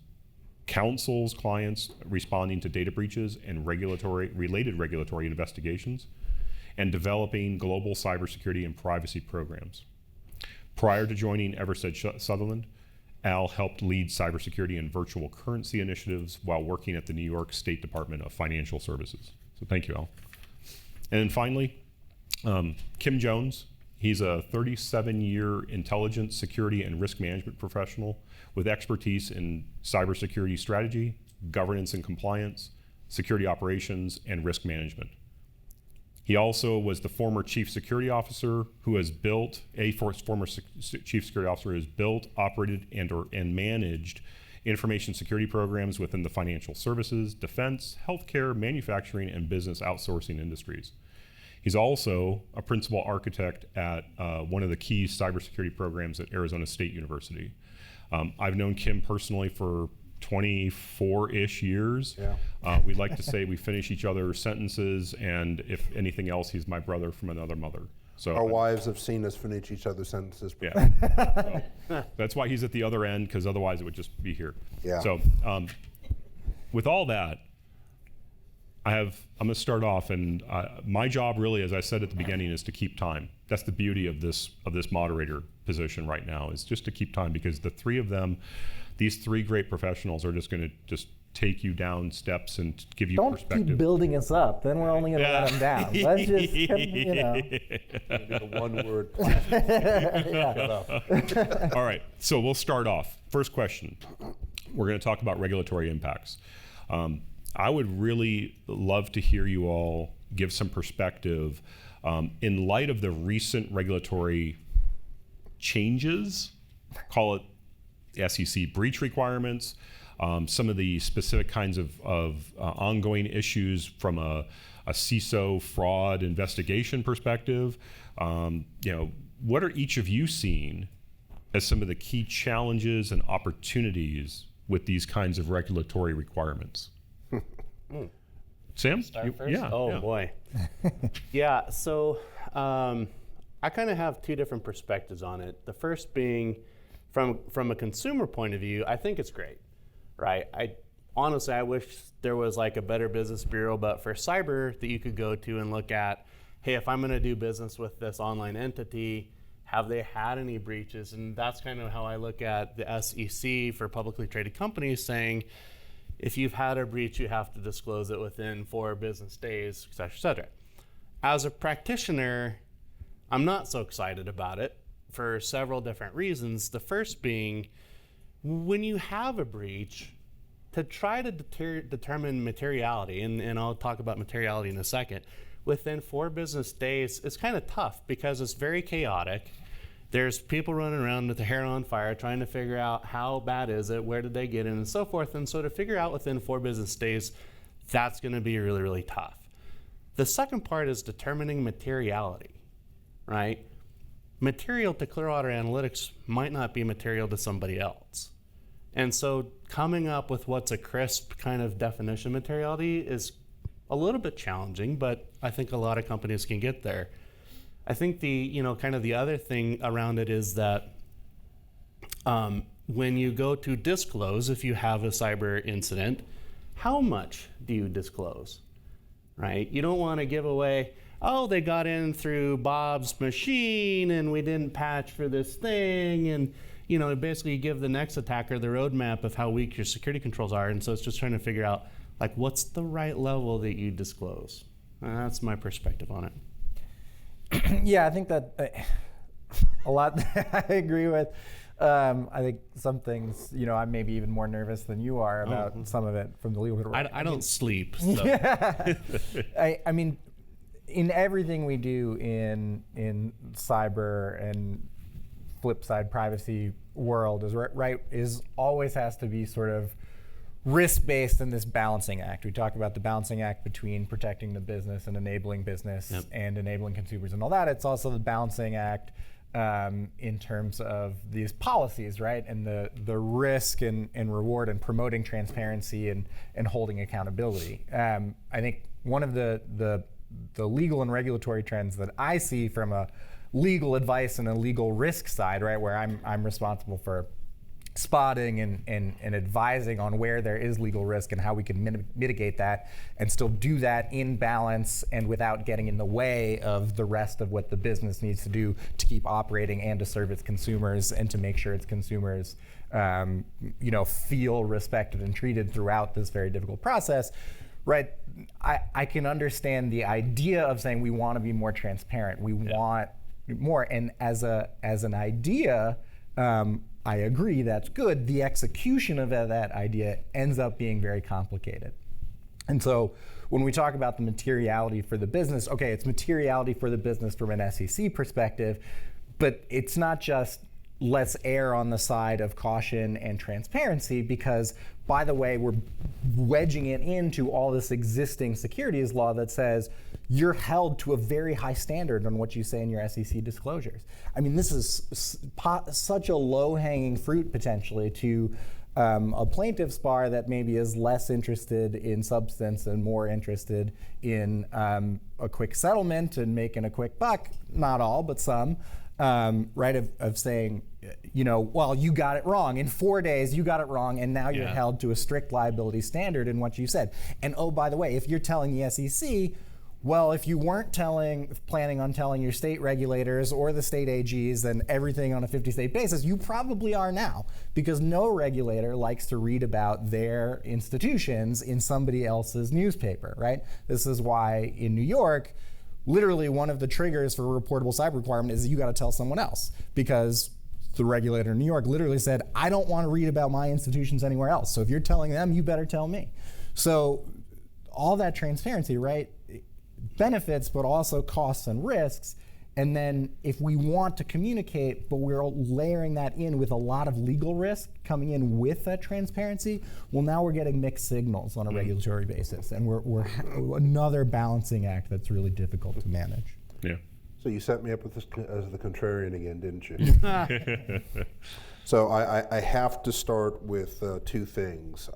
counsels clients responding to data breaches and related regulatory investigations, and developing global cybersecurity and privacy programs. Prior to joining Eversheds Sutherland, Al helped lead cybersecurity and virtual currency initiatives while working at the New York State Department of Financial Services. So thank you, Al. And then finally, Kim Jones. He's a 37-year intelligence, security, and risk management professional with expertise in cybersecurity strategy, governance and compliance, security operations, and risk management. He also was the former chief security officer who has built, chief security officer who has built, operated, and managed information security programs within the financial services, defense, healthcare, manufacturing, and business outsourcing industries. He's also a principal architect at one of the key cybersecurity programs at Arizona State University. I've known Kim personally for 24-ish years. Yeah. We like to say we finish each other's sentences, and if anything else, he's my brother from another mother. So our wives have seen us finish each other's sentences. Yeah. So that's why he's at the other end, because otherwise it would just be here. Yeah. So with all that, I'm going to start off, and my job really, as I said at the beginning, is to keep time. That's the beauty of this moderator position right now, is just to keep time, because the three of them, these three great professionals, are just going to just take you down steps and give you perspective. Don't keep building us up. Then we're only going to let them down. Let's just, The one word. All right, so we'll start off. First question. We're going to talk about regulatory impacts. I would really love to hear you all give some perspective in light of the recent regulatory changes, call it SEC breach requirements, some of the specific kinds of ongoing issues from a CISO fraud investigation perspective. What are each of you seeing as some of the key challenges and opportunities with these kinds of regulatory requirements? Sam? Start first? Yeah. Oh, boy. Yeah, so I kind of have two different perspectives on it. The first being from a consumer point of view, I think it's great, right? Honestly, I wish there was like a better business bureau, but for cyber that you could go to and look at, hey, if I'm going to do business with this online entity, have they had any breaches? And that's kind of how I look at the SEC for publicly traded companies, saying, if you've had a breach, you have to disclose it within 4 business days, et cetera, et cetera. As a practitioner, I'm not so excited about it for several different reasons. The first being, when you have a breach, to try to determine materiality, and I'll talk about materiality in a second, within 4 business days, it's kind of tough because it's very chaotic. There's people running around with the hair on fire trying to figure out how bad is it, where did they get in, and so forth. And so to figure out within 4 business days, that's going to be really, really tough. The second part is determining materiality, right? Material to Clearwater Analytics might not be material to somebody else. And so coming up with what's a crisp kind of definition of materiality is a little bit challenging, but I think a lot of companies can get there. I think kind of the other thing around it is that when you go to disclose, if you have a cyber incident, how much do you disclose, right? You don't want to give away, oh, they got in through Bob's machine and we didn't patch for this thing, and basically give the next attacker the roadmap of how weak your security controls are. And so it's just trying to figure out, like, what's the right level that you disclose? That's my perspective on it. Yeah, I think that a lot I agree with. I think some things, I'm maybe even more nervous than you are about some of it from the legal world. I don't sleep. So. Yeah. I mean, in everything we do in cyber and flip side privacy world is always has to be sort of risk-based in this balancing act. We talk about the balancing act between protecting the business and enabling business and enabling consumers and all that. It's also the balancing act in terms of these policies, right? And the risk and reward and promoting transparency and holding accountability. I think one of the legal and regulatory trends that I see from a legal advice and a legal risk side, right, where I'm responsible for spotting and advising on where there is legal risk and how we can mitigate that and still do that in balance and without getting in the way of the rest of what the business needs to do to keep operating and to serve its consumers and to make sure its consumers feel respected and treated throughout this very difficult process. Right, I can understand the idea of saying we want to be more transparent. We want more. And as an idea, I agree that's good. The execution of that idea ends up being very complicated. And so when we talk about the materiality for the business, okay, it's materiality for the business from an SEC perspective, but it's not just let's err on the side of caution and transparency, because, by the way, we're wedging it into all this existing securities law that says you're held to a very high standard on what you say in your SEC disclosures. I mean, this is such a low-hanging fruit potentially to a plaintiff's bar that maybe is less interested in substance and more interested in a quick settlement and making a quick buck. Not all, but some. Right, of saying, well, you got it wrong. In 4 days, you got it wrong, and now you're held to a strict liability standard in what you said. And oh, by the way, if you're telling the SEC, well, if you weren't planning on telling your state regulators or the state AGs and everything on a 50-state basis, you probably are now, because no regulator likes to read about their institutions in somebody else's newspaper, right? This is why in New York, literally one of the triggers for a reportable cyber requirement is you got to tell someone else, because the regulator in New York literally said, I don't want to read about my institutions anywhere else. So if you're telling them, you better tell me. So all that transparency, right, benefits, but also costs and risks. And then if we want to communicate, but we're layering that in with a lot of legal risk coming in with that transparency, well, now we're getting mixed signals on a regulatory basis. And we're another balancing act that's really difficult to manage. Yeah. So you set me up with this as the contrarian again, didn't you? So I have to start with two things.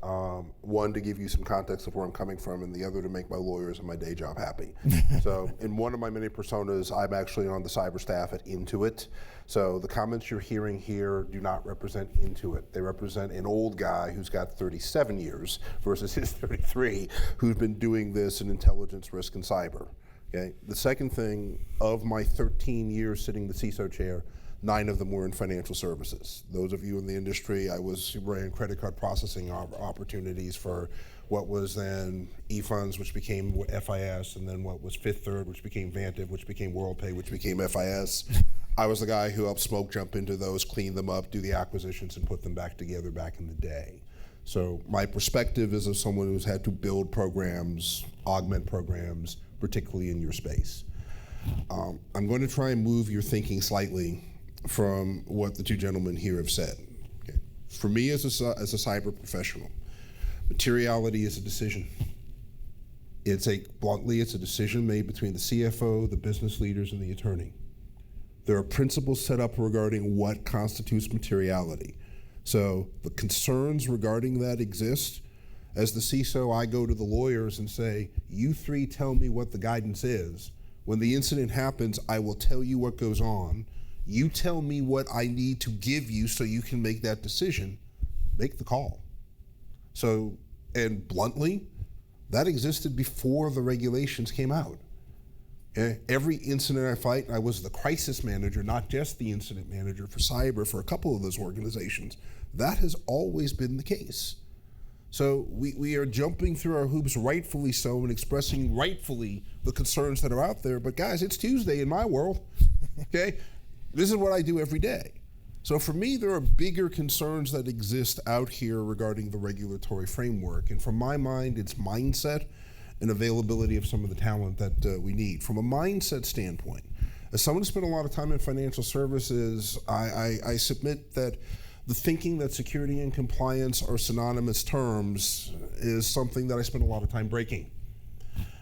One, to give you some context of where I'm coming from, and the other to make my lawyers and my day job happy. So in one of my many personas, I'm actually on the cyber staff at Intuit. So the comments you're hearing here do not represent Intuit. They represent an old guy who's got 37 years versus his 33, who's been doing this in intelligence, risk, and cyber. Okay. The second thing, of my 13 years sitting in the CISO chair, 9 of them were in financial services. Those of you in the industry, I ran credit card processing opportunities for what was then eFunds, which became FIS, and then what was Fifth Third, which became Vantiv, which became WorldPay, which became FIS. I was the guy who helped smoke jump into those, clean them up, do the acquisitions, and put them back together back in the day. So my perspective is of someone who's had to build programs, augment programs, particularly in your space. I'm going to try and move your thinking slightly from what the two gentlemen here have said. Okay. For me as a cyber professional, materiality is a decision. Bluntly, it's a decision made between the CFO, the business leaders, and the attorney. There are principles set up regarding what constitutes materiality. So the concerns regarding that exist. As the CISO, I go to the lawyers and say, you three tell me what the guidance is. When the incident happens, I will tell you what goes on. You tell me what I need to give you so you can make that decision. Make the call. So, and bluntly, that existed before the regulations came out. Every incident I fight, I was the crisis manager, not just the incident manager for cyber for a couple of those organizations. That has always been the case. So we are jumping through our hoops, rightfully so, and expressing rightfully the concerns that are out there. But guys, it's Tuesday in my world, okay? This is what I do every day. So for me, there are bigger concerns that exist out here regarding the regulatory framework. And from my mind, it's mindset and availability of some of the talent that we need. From a mindset standpoint, as someone who spent a lot of time in financial services, I submit that the thinking that security and compliance are synonymous terms is something that I spent a lot of time breaking.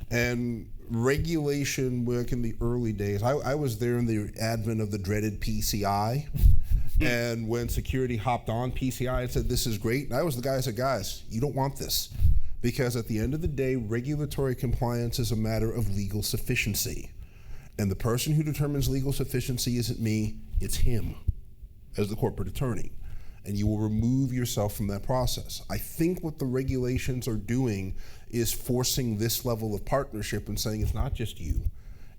And regulation, back in the early days, I was there in the advent of the dreaded PCI. And when security hopped on PCI and said, this is great, and I was the guy who said, guys, you don't want this. Because at the end of the day, regulatory compliance is a matter of legal sufficiency. And the person who determines legal sufficiency isn't me, it's him as the corporate attorney. And you will remove yourself from that process. I think what the regulations are doing is forcing this level of partnership and saying it's not just you,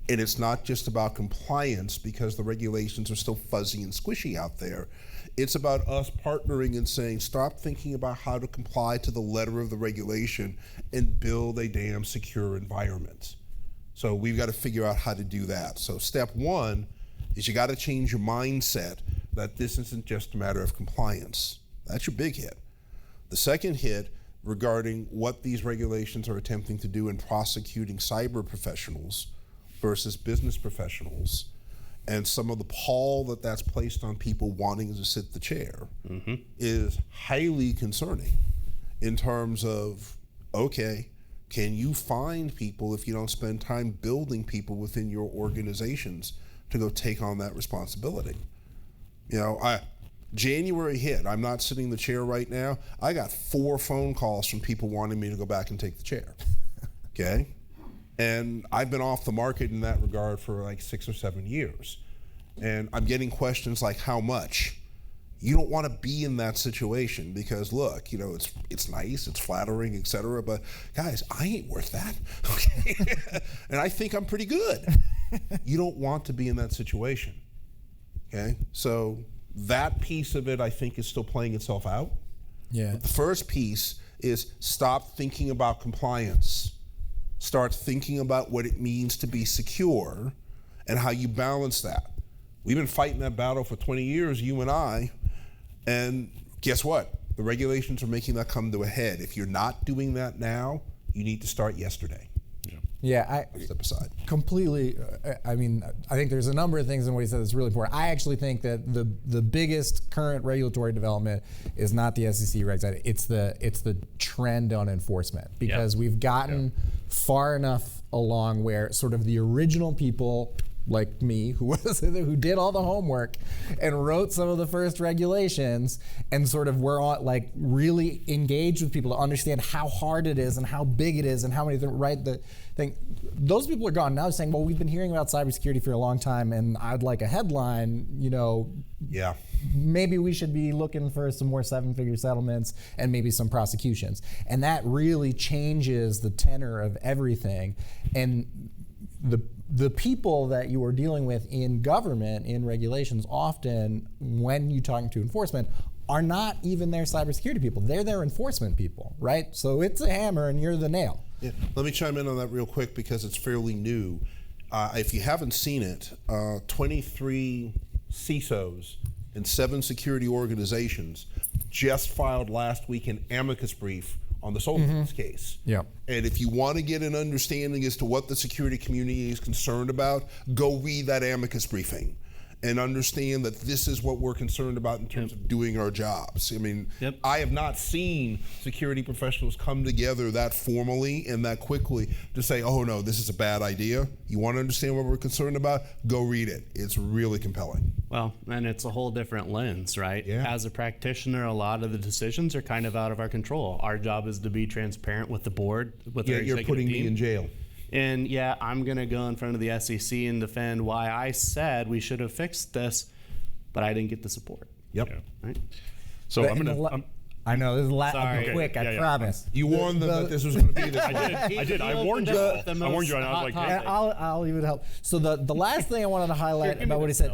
and it's not just about compliance because the regulations are still fuzzy and squishy out there. It's about us partnering and saying, stop thinking about how to comply to the letter of the regulation and build a damn secure environment. So we've got to figure out how to do that. So step one is you got to change your mindset that this isn't just a matter of compliance. That's your big hit. The second hit regarding what these regulations are attempting to do in prosecuting cyber professionals versus business professionals, and some of the pall that that's placed on people wanting to sit the chair is highly concerning in terms of, okay, can you find people if you don't spend time building people within your organizations to go take on that responsibility? You know, January hit, I'm not sitting in the chair right now. I got 4 phone calls from people wanting me to go back and take the chair, okay? And I've been off the market in that regard for like 6 or 7 years. And I'm getting questions like, how much? You don't want to be in that situation because look, you know, it's nice, it's flattering, et cetera, but guys, I ain't worth that, okay? And I think I'm pretty good. You don't want to be in that situation, okay? So that piece of it, I think, is still playing itself out. Yeah. But the first piece is stop thinking about compliance. Start thinking about what it means to be secure and how you balance that. We've been fighting that battle for 20 years, you and I, and guess what? The regulations are making that come to a head. If you're not doing that now, you need to start yesterday. Yeah, I Step aside. completely. I mean, I think there's a number of things in what he said that's really important. I actually think that the biggest current regulatory development is not the SEC regs. It's the trend on enforcement, because we've gotten far enough along where sort of the original people like me, who did all the homework and wrote some of the first regulations, and sort of were on, like, really engaged with people to understand how hard it is and how big it is and how many the thing. Those people are gone now, saying, well, we've been hearing about cybersecurity for a long time, and I'd like a headline. You know, maybe we should be looking for some more 7-figure settlements and maybe some prosecutions, and that really changes the tenor of everything. And the people that you are dealing with in government, in regulations, often when you're talking to enforcement, are not even their cybersecurity people. They're their enforcement people, right? So it's a hammer and you're the nail. Yeah. Let me chime in on that real quick because it's fairly new. If you haven't seen it, 23 CISOs and 7 security organizations just filed last week an amicus brief on the SolarWinds case. Yeah. And if you want to get an understanding as to what the security community is concerned about, go read that amicus briefing and understand that this is what we're concerned about in terms of doing our jobs. I mean, I have not seen security professionals come together that formally and that quickly to say, oh no, this is a bad idea. You want to understand what we're concerned about? Go read it. It's really compelling. Well, and it's a whole different lens, right? Yeah. As a practitioner, a lot of the decisions are kind of out of our control. Our job is to be transparent with the board, with our You're executive putting team. me in jail. And yeah, I'm going to go in front of the SEC and defend why I said we should have fixed this, but I didn't get the support. Yep. Right? So I'm going to. I know this is Sorry. quick. I promise. You warned them that this was going to be this. I did. I warned you. I warned you, and I was like, And I'll even help. So the last thing I wanted to highlight about what he said,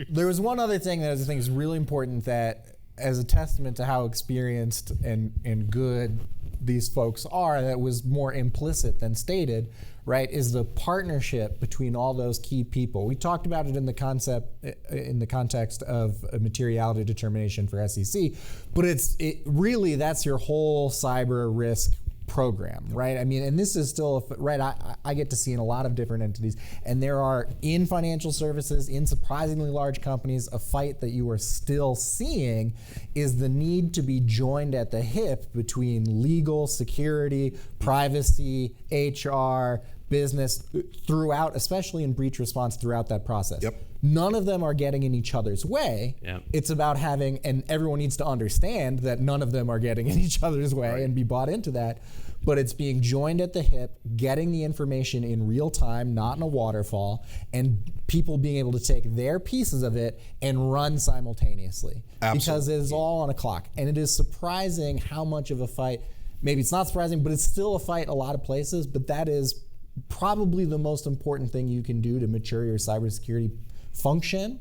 there was one other thing that I think is really important, that as a testament to how experienced and good these folks are, that was more implicit than stated, right, is the partnership between all those key people. We talked about it in the context of a materiality determination for SEC, but it really, that's your whole cyber risk program, right? I mean, and this is still, right, I get to see in a lot of different entities, and there are, in financial services, in surprisingly large companies, a fight that you are still seeing is the need to be joined at the hip between legal, security, privacy, HR, business, throughout, especially in breach response, throughout that process. Yep. None of them are getting in each other's way. Yep. It's about having, and everyone needs to understand that none of them are getting in each other's way and be bought into that. But it's being joined at the hip, getting the information in real time, not in a waterfall, and people being able to take their pieces of it and run simultaneously. Absolutely. Because it is all on a clock. And it is surprising how much of a fight, maybe it's not surprising, but it's still a fight in a lot of places, but that is probably the most important thing you can do to mature your cybersecurity function,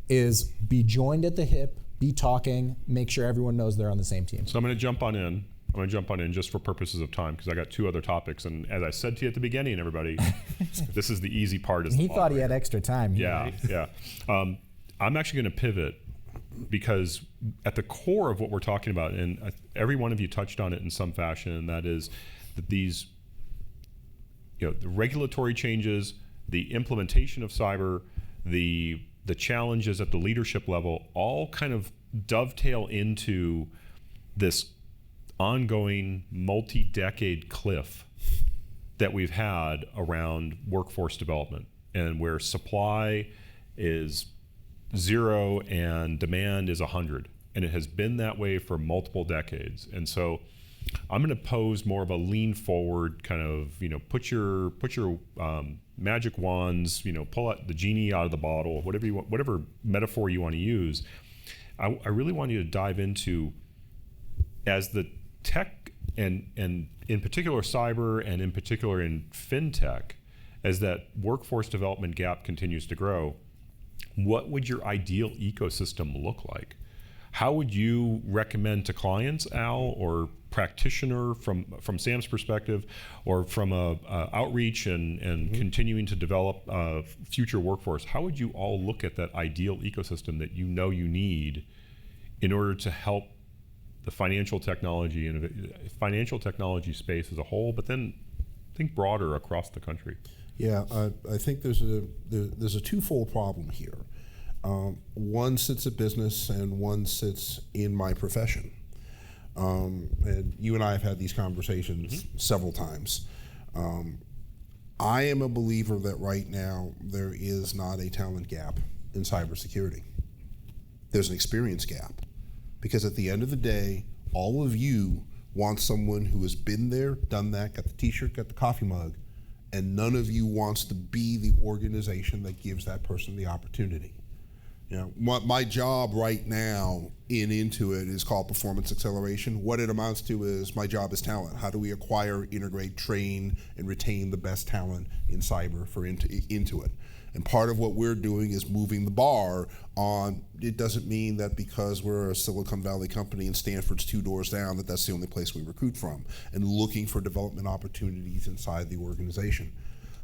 is be joined at the hip, be talking, make sure everyone knows they're on the same team. So I'm going to jump on in. I'm going to jump on in just for purposes of time because I got 2 other topics. And as I said to you at the beginning, everybody, this is the easy part. He thought he had extra time. Yeah, yeah. I'm actually going to pivot because at the core of what we're talking about, and every one of you touched on it in some fashion, and that is that these, the regulatory changes, the implementation of cyber, the challenges at the leadership level, all kind of dovetail into this ongoing multi-decade cliff that we've had around workforce development, and where supply is 0 and demand is 100, and it has been that way for multiple decades. And so I'm going to pose more of a lean forward kind of, put your magic wands, pull out the genie out of the bottle, whatever you want, whatever metaphor you want to use. I really want you to dive into, as the tech and in particular cyber and in particular in fintech, as that workforce development gap continues to grow, what would your ideal ecosystem look like? How would you recommend to clients, Al, or practitioner from Sam's perspective, or from a outreach and continuing to develop future workforce, how would you all look at that ideal ecosystem that you need in order to help the financial technology space as a whole, but then think broader across the country? Yeah, I think there's a twofold problem here. One sits at business and one sits in my profession. And you and I have had these conversations several times. I am a believer that right now there is not a talent gap in cybersecurity. There's an experience gap. Because at the end of the day, all of you want someone who has been there, done that, got the t-shirt, got the coffee mug, and none of you wants to be the organization that gives that person the opportunity. My job right now in Intuit is called performance acceleration. What it amounts to is my job is talent. How do we acquire, integrate, train, and retain the best talent in cyber for Intuit? And part of what we're doing is moving the bar on, it doesn't mean that because we're a Silicon Valley company and Stanford's 2 doors down that that's the only place we recruit from, and looking for development opportunities inside the organization.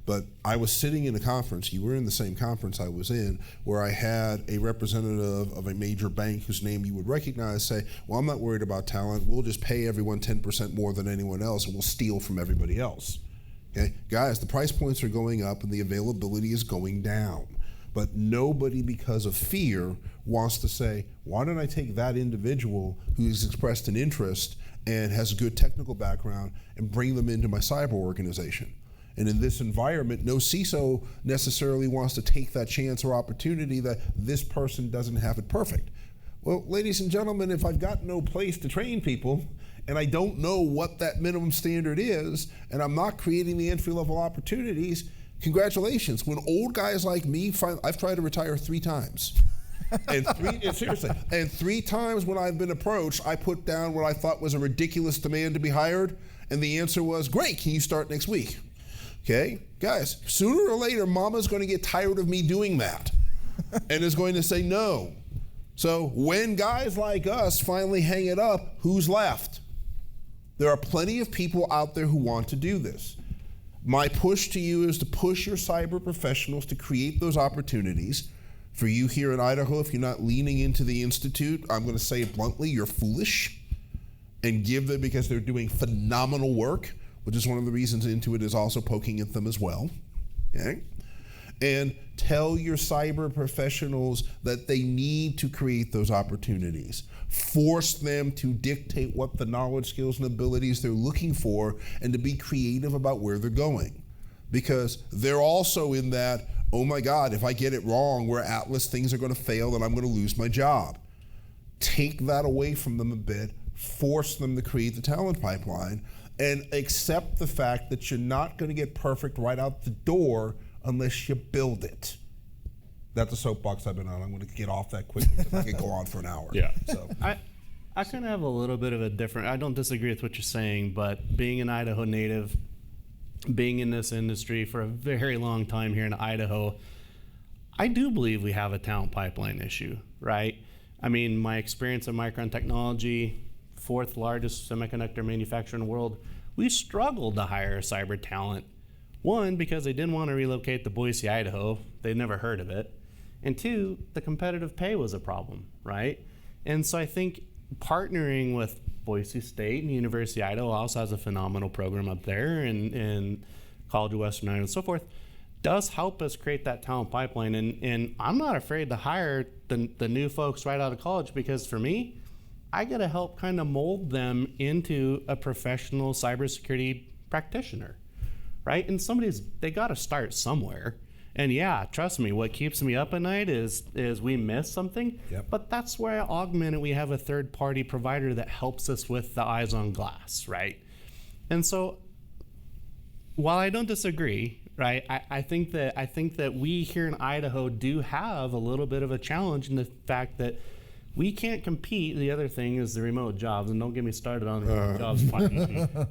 But I was sitting in a conference, you were in the same conference I was in, where I had a representative of a major bank whose name you would recognize say, well, I'm not worried about talent, we'll just pay everyone 10% more than anyone else and we'll steal from everybody else. Okay, guys, the price points are going up and the availability is going down. But nobody, because of fear, wants to say, why don't I take that individual who's expressed an interest and has a good technical background and bring them into my cyber organization? And in this environment, no CISO necessarily wants to take that chance or opportunity that this person doesn't have it perfect. Well, ladies and gentlemen, if I've got no place to train people, and I don't know what that minimum standard is, and I'm not creating the entry-level opportunities, congratulations. When old guys like me, I've tried to retire 3 times. And seriously, and 3 times when I've been approached, I put down what I thought was a ridiculous demand to be hired, and the answer was, great, can you start next week? Okay, guys, sooner or later, mama's going to get tired of me doing that and is going to say no. So when guys like us finally hang it up, who's left? There are plenty of people out there who want to do this. My push to you is to push your cyber professionals to create those opportunities. For you here in Idaho, if you're not leaning into the Institute, I'm going to say it bluntly, you're foolish. And give them, because they're doing phenomenal work, which is one of the reasons Intuit is also poking at them as well. Okay? And tell your cyber professionals that they need to create those opportunities. Force them to dictate what the knowledge, skills, and abilities they're looking for and to be creative about where they're going. Because they're also in that, oh my God, if I get it wrong, where Atlas, things are going to fail and I'm going to lose my job. Take that away from them a bit, force them to create the talent pipeline, and accept the fact that you're not going to get perfect right out the door unless you build it. That's a soapbox I've been on. I'm going to get off that quickly because I could go on for an hour. Yeah. So. I kind of have a little bit of a different, I don't disagree with what you're saying, but being an Idaho native, being in this industry for a very long time here in Idaho, I do believe we have a talent pipeline issue, right? I mean, my experience at Micron Technology, fourth largest semiconductor manufacturer in the world, we struggled to hire cyber talent. One, because they didn't want to relocate to Boise, Idaho. They'd never heard of it. And two, the competitive pay was a problem, right? And so I think partnering with Boise State and the University of Idaho also has a phenomenal program up there, and College of Western Idaho and so forth, does help us create that talent pipeline. And I'm not afraid to hire the new folks right out of college, because for me, I get to help kind of mold them into a professional cybersecurity practitioner, right? And they got to start somewhere. And yeah, trust me, what keeps me up at night is we miss something. Yep. But that's where I augment it. We have a third-party provider that helps us with the eyes on glass, right? And so, while I don't disagree, right, I think that we here in Idaho do have a little bit of a challenge in the fact that we can't compete. The other thing is the remote jobs, and don't get me started on remote jobs.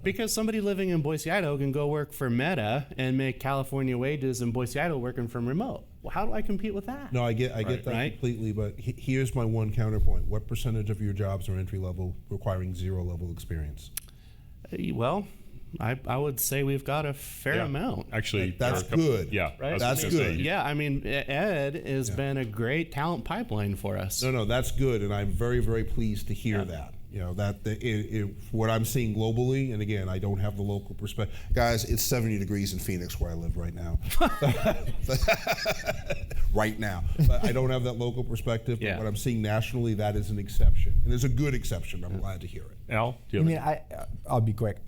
Because somebody living in Boise, Idaho can go work for Meta and make California wages in Boise, Idaho working from remote. Well, how do I compete with that? No, I get that completely, but here's my one counterpoint. What percentage of your jobs are entry level requiring zero level experience? Well, I would say we've got a fair amount. Actually, that's good. Yeah, right? That's good. Yeah, I mean, Ed has been a great talent pipeline for us. No, that's good, and I'm very, very pleased to hear that. You know, what I'm seeing globally, and again, I don't have the local perspective. Guys, it's 70 degrees in Phoenix where I live right now. Right now. But I don't have that local perspective, but what I'm seeing nationally, that is an exception. And it's a good exception. I'm glad to hear it. Al, do you have I'll be quick.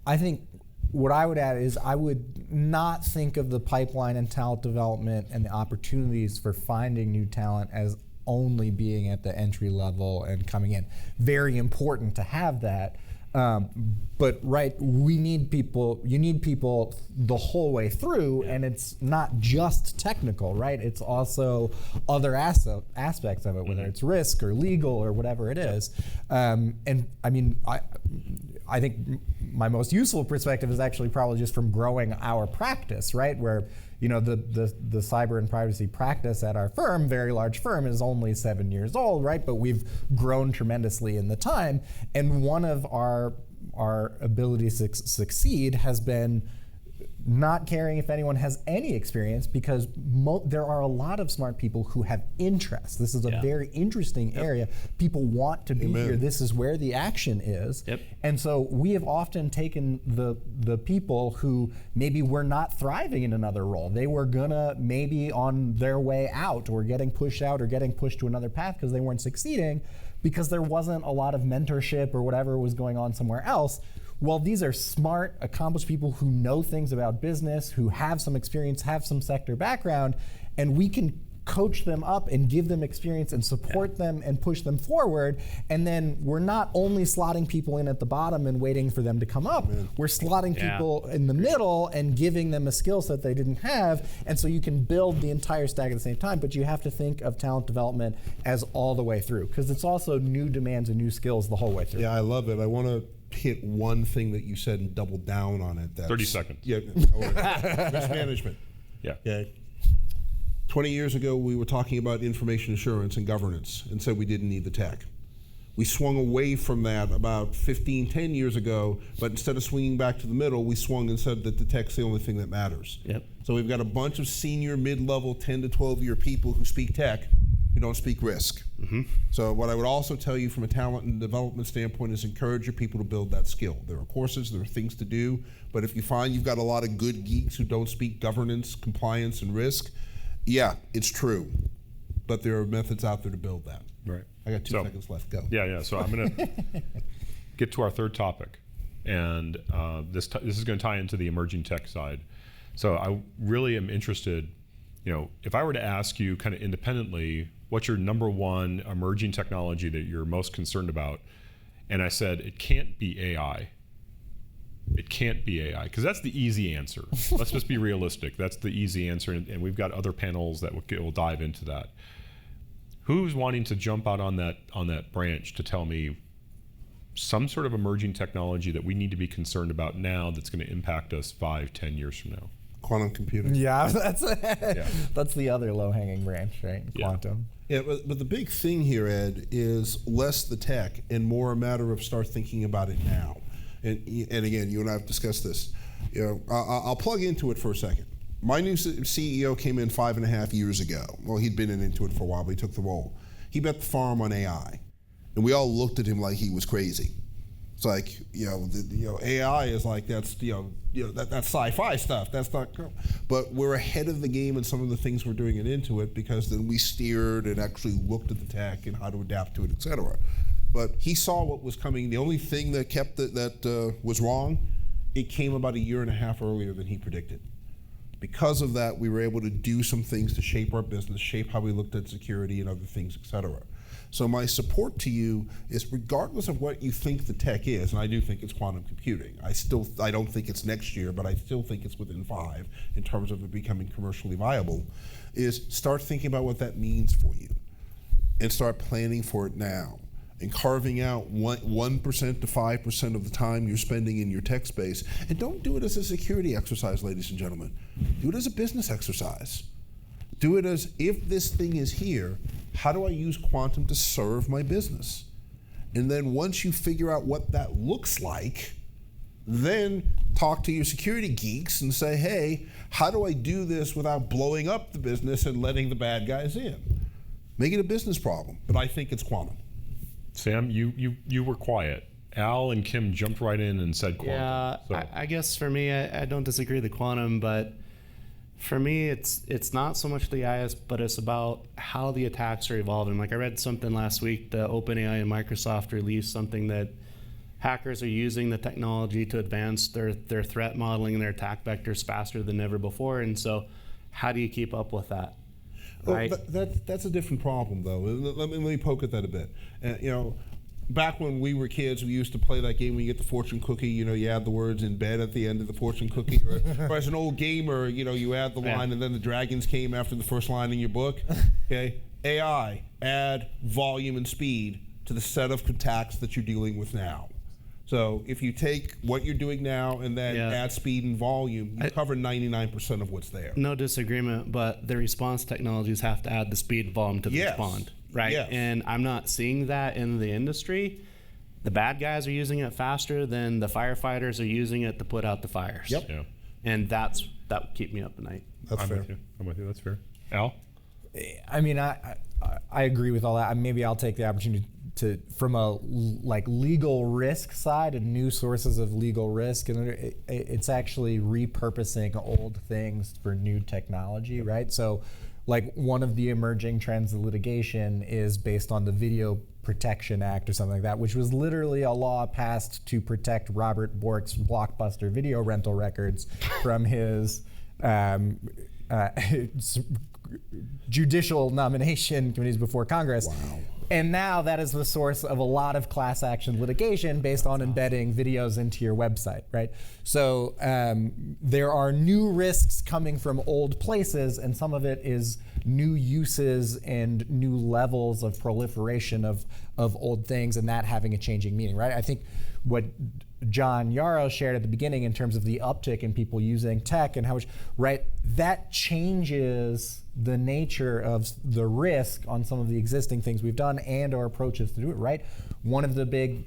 I think what I would add is I would not think of the pipeline and talent development and the opportunities for finding new talent as only being at the entry level and coming in. Very important to have that. But we need people, you need people the whole way through, and it's not just technical, right? It's also other aspects of it, whether it's risk or legal or whatever it is. And I mean, I think my most useful perspective is actually probably just from growing our practice, right? Where, you know, the cyber and privacy practice at our firm, very large firm, is only 7 years old, right? But we've grown tremendously in the time. And one of our abilities to succeed has been not caring if anyone has any experience, because there are a lot of smart people who have interests. This is a very interesting area. People want to be here. This is where the action is. And so we have often taken the people who maybe were not thriving in another role. They were gonna maybe on their way out, or getting pushed out, or getting pushed to another path because they weren't succeeding, because there wasn't a lot of mentorship or whatever was going on somewhere else. Well, these are smart, accomplished people who know things about business, who have some experience, have some sector background, and we can coach them up and give them experience and support them and push them forward. And then we're not only slotting people in at the bottom and waiting for them to come up, we're slotting people in the middle and giving them a skill set they didn't have. And so you can build the entire stack at the same time, but you have to think of talent development as all the way through, because it's also new demands and new skills the whole way through. Yeah, I love it. I want to hit one thing that you said and double down on it. 30 seconds. Yeah, risk management. Yeah. Okay. 20 years ago, we were talking about information assurance and governance and said we didn't need the tech. We swung away from that about 10 years ago, but instead of swinging back to the middle, we swung and said that the tech's the only thing that matters. So we've got a bunch of senior, mid-level, 10 to 12-year people who speak tech, who don't speak risk. So what I would also tell you from a talent and development standpoint is encourage your people to build that skill. There are courses, there are things to do, but if you find you've got a lot of good geeks who don't speak governance, compliance, and risk, yeah, it's true, but there are methods out there to build that. Right. I got 2 seconds left. Go. Yeah. So I'm going to get to our third topic, and this is going to tie into the emerging tech side. So I really am interested. You know, if I were to ask you kind of independently, what's your number one emerging technology that you're most concerned about? And I said, it can't be AI. It can't be AI, because that's the easy answer. Let's just be realistic. That's the easy answer, and we've got other panels that will dive into that. Who's wanting to jump out on that branch to tell me some sort of emerging technology that we need to be concerned about now that's going to impact us 5-10 years from now? Quantum computing. Yeah, that's the other low-hanging branch, right? Quantum. Yeah, but the big thing here, Ed, is less the tech and more a matter of start thinking about it now. And again, you and I have discussed this. I'll plug into it for a second. My new CEO came in 5.5 years ago. Well, he'd been into it for a while, but he took the role. He bet the farm on AI, and we all looked at him like he was crazy. It's like, AI is like that's sci-fi stuff. That's not, but we're ahead of the game in some of the things we're doing it into it, because then we steered and actually looked at the tech and how to adapt to it, et cetera. But he saw what was coming. The only thing that kept that was wrong, it came about 1.5 years earlier than he predicted. Because of that, we were able to do some things to shape our business, shape how we looked at security and other things, et cetera. So my support to you is, regardless of what you think the tech is, and I do think it's quantum computing. I don't think it's next year, but I still think it's within 5 in terms of it becoming commercially viable, is start thinking about what that means for you and start planning for it now. And carving out 1% to 5% of the time you're spending in your tech space. And don't do it as a security exercise, ladies and gentlemen. Do it as a business exercise. Do it as, if this thing is here, how do I use quantum to serve my business? And then once you figure out what that looks like, then talk to your security geeks and say, hey, how do I do this without blowing up the business and letting the bad guys in? Make it a business problem, but I think it's quantum. Sam, you were quiet. Al and Kim jumped right in and said quantum. Yeah, So. I guess for me, I don't disagree with the quantum, but for me, it's not so much the AI, but it's about how the attacks are evolving. Like I read something last week, the OpenAI and Microsoft released something that hackers are using the technology to advance their threat modeling and their attack vectors faster than ever before. And so how do you keep up with that? Right? That's a different problem, though. Let me poke at that a bit. Back when we were kids, we used to play that game where you get the fortune cookie. You add the words in bed at the end of the fortune cookie. Or as an old gamer, you add the line, and then the dragons came after the first line in your book. Okay, AI, add volume and speed to the set of attacks that you're dealing with now. So if you take what you're doing now and then add speed and volume, you cover 99% of what's there. No disagreement, but the response technologies have to add the speed and volume to the respond, right? Yes. And I'm not seeing that in the industry. The bad guys are using it faster than the firefighters are using it to put out the fires. Yep. Yeah. And that would keep me up at night. That's fair. I'm with you. That's fair. Al? I mean, I agree with all that. Maybe I'll take the opportunity to, from a legal risk side and new sources of legal risk, and it's actually repurposing old things for new technology, right? So, like, one of the emerging trends of litigation is based on the Video Protection Act or something like that, which was literally a law passed to protect Robert Bork's Blockbuster video rental records from his judicial nomination committees before Congress. Wow. And now that is the source of a lot of class action litigation based on embedding videos into your website, right? So there are new risks coming from old places, and some of it is new uses and new levels of proliferation of old things, and that having a changing meaning, right? I think what John Yaros shared at the beginning in terms of the uptick in people using tech and how much, right, that changes the nature of the risk on some of the existing things we've done and our approaches to do it, right? One of the big,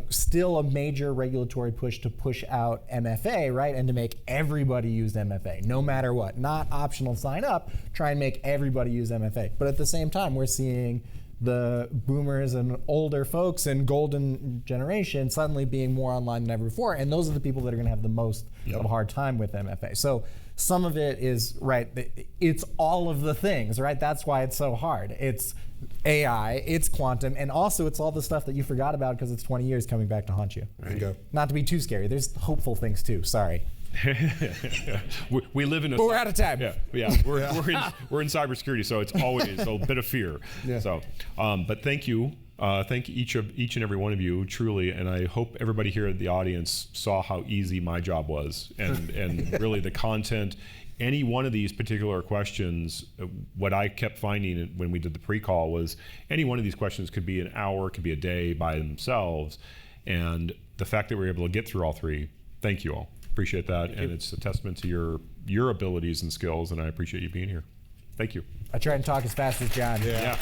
still a major regulatory push to push out MFA, right? And to make everybody use MFA, no matter what. Not optional sign up, try and make everybody use MFA. But at the same time, we're seeing the boomers and older folks and golden generation suddenly being more online than ever before. And those are the people that are gonna have the most of a hard time with MFA. So some of it is, right, it's all of the things, right? That's why it's so hard. It's AI, it's quantum, and also it's all the stuff that you forgot about because it's 20 years coming back to haunt you. There you go. Not to be too scary, there's hopeful things too, sorry. we live in a. But we're out of time. Yeah. We're in cybersecurity, so it's always a bit of fear. Yeah. So, but thank you. Thank each and every one of you, truly, and I hope everybody here in the audience saw how easy my job was, and really the content. Any one of these particular questions, what I kept finding when we did the pre-call was any one of these questions could be an hour, could be a day by themselves, and the fact that we were able to get through all three, thank you all. Appreciate that, and it's a testament to your your abilities and skills, and I appreciate you being here. Thank you. I try and talk as fast as John. Yeah.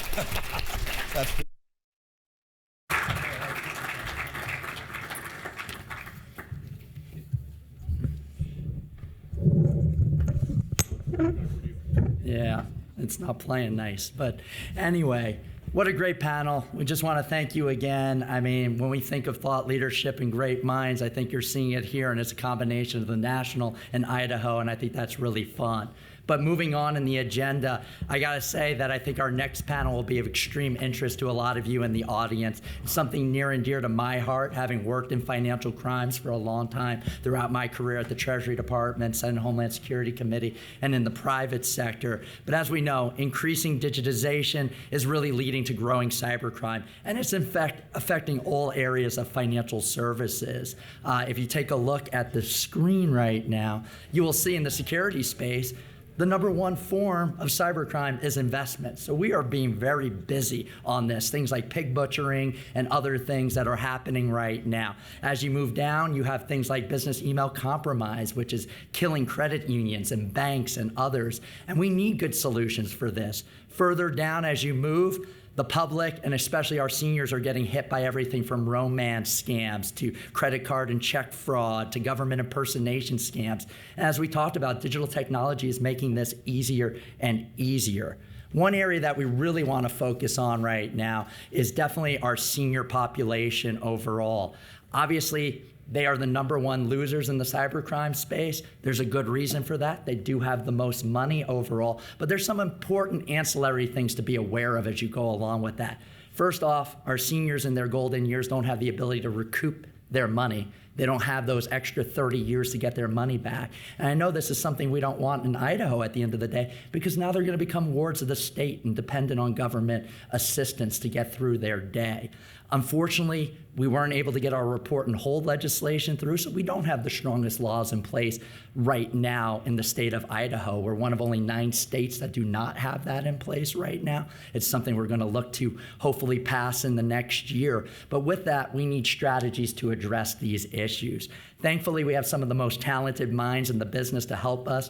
Yeah, it's not playing nice. But anyway, what a great panel. We just want to thank you again. I mean, when we think of thought leadership and great minds, I think you're seeing it here, and it's a combination of the national and Idaho, and I think that's really fun. But moving on in the agenda, I gotta say that I think our next panel will be of extreme interest to a lot of you in the audience. It's something near and dear to my heart, having worked in financial crimes for a long time throughout my career at the Treasury Department, Senate Homeland Security Committee, and in the private sector. But as we know, increasing digitization is really leading to growing cybercrime, and it's in fact affecting all areas of financial services. If you take a look at the screen right now, you will see in the security space, the number one form of cybercrime is investment. So we are being very busy on this, things like pig butchering and other things that are happening right now. As you move down, you have things like business email compromise, which is killing credit unions and banks and others. And we need good solutions for this. Further down as you move, the public, and especially our seniors, are getting hit by everything from romance scams to credit card and check fraud to government impersonation scams. And as we talked about, digital technology is making this easier and easier. One area that we really want to focus on right now is definitely our senior population overall. Obviously, they are the number one losers in the cybercrime space. There's a good reason for that. They do have the most money overall, but there's some important ancillary things to be aware of as you go along with that. First off, our seniors in their golden years don't have the ability to recoup their money. They don't have those extra 30 years to get their money back. And I know this is something we don't want in Idaho at the end of the day, because now they're going to become wards of the state and dependent on government assistance to get through their day. Unfortunately, we weren't able to get our report and hold legislation through, so we don't have the strongest laws in place right now in the state of Idaho. We're one of only 9 states that do not have that in place right now. It's something we're going to look to hopefully pass in the next year. But with that, we need strategies to address these issues. Thankfully, we have some of the most talented minds in the business to help us,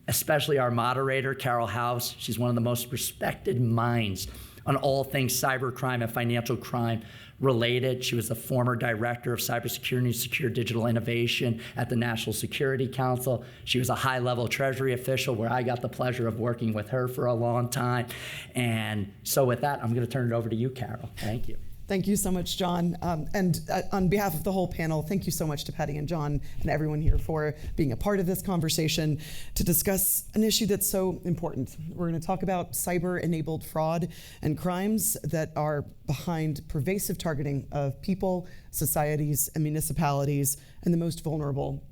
especially our moderator, Carol House. She's one of the most respected minds on all things cybercrime and financial crime related. She was the former director of cybersecurity and secure digital innovation at the National Security Council. She was a high-level Treasury official where I got the pleasure of working with her for a long time. And so with that, I'm going to turn it over to you, Carol. Thank you. Thank you so much, John. And on behalf of the whole panel, thank you so much to Patti and John and everyone here for being a part of this conversation to discuss an issue that's so important. We're going to talk about cyber-enabled fraud and crimes that are behind pervasive targeting of people, societies, and municipalities, and the most vulnerable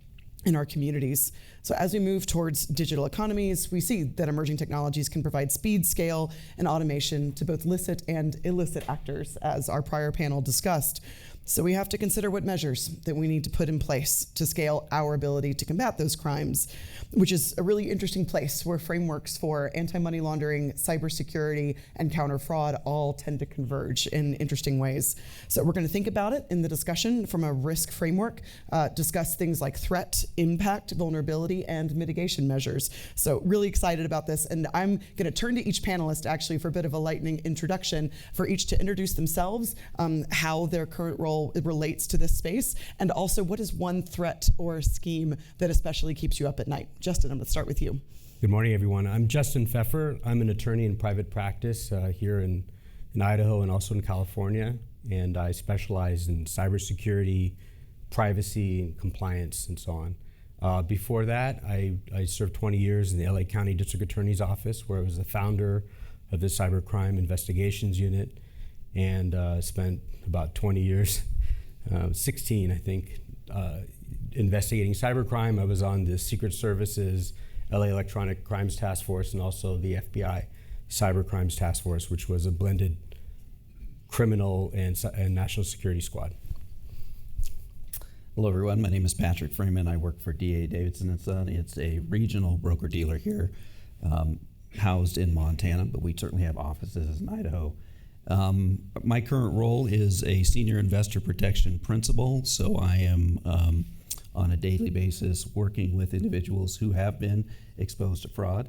in our communities. So as we move towards digital economies, we see that emerging technologies can provide speed, scale, and automation to both licit and illicit actors, as our prior panel discussed. So we have to consider what measures that we need to put in place to scale our ability to combat those crimes, which is a really interesting place where frameworks for anti-money laundering, cybersecurity, and counter fraud all tend to converge in interesting ways. So we're going to think about it in the discussion from a risk framework, discuss things like threat, impact, vulnerability, and mitigation measures. So really excited about this, and I'm going to turn to each panelist actually for a bit of a lightning introduction for each to introduce themselves, how their current role relates to this space, and also what is one threat or scheme that especially keeps you up at night. Justin, I'm going to start with you. Good morning, everyone. I'm Justin Pfeffer. I'm an attorney in private practice here in Idaho and also in California, and I specialize in cybersecurity, privacy, and compliance, and so on. Before that, I served 20 years in the LA County District Attorney's Office, where I was the founder of the Cybercrime Investigations Unit, and spent about 20 years, 16 I think, investigating cybercrime. I was on the Secret Service's LA Electronic Crimes Task Force and also the FBI Cyber Crimes Task Force, which was a blended criminal and national security squad. Hello, everyone. My name is Patrick Freeman. I work for D.A. Davidson & Son. It's a regional broker-dealer here, housed in Montana, but we certainly have offices in Idaho. My current role is a senior investor protection principal, so I am on a daily basis, working with individuals who have been exposed to fraud.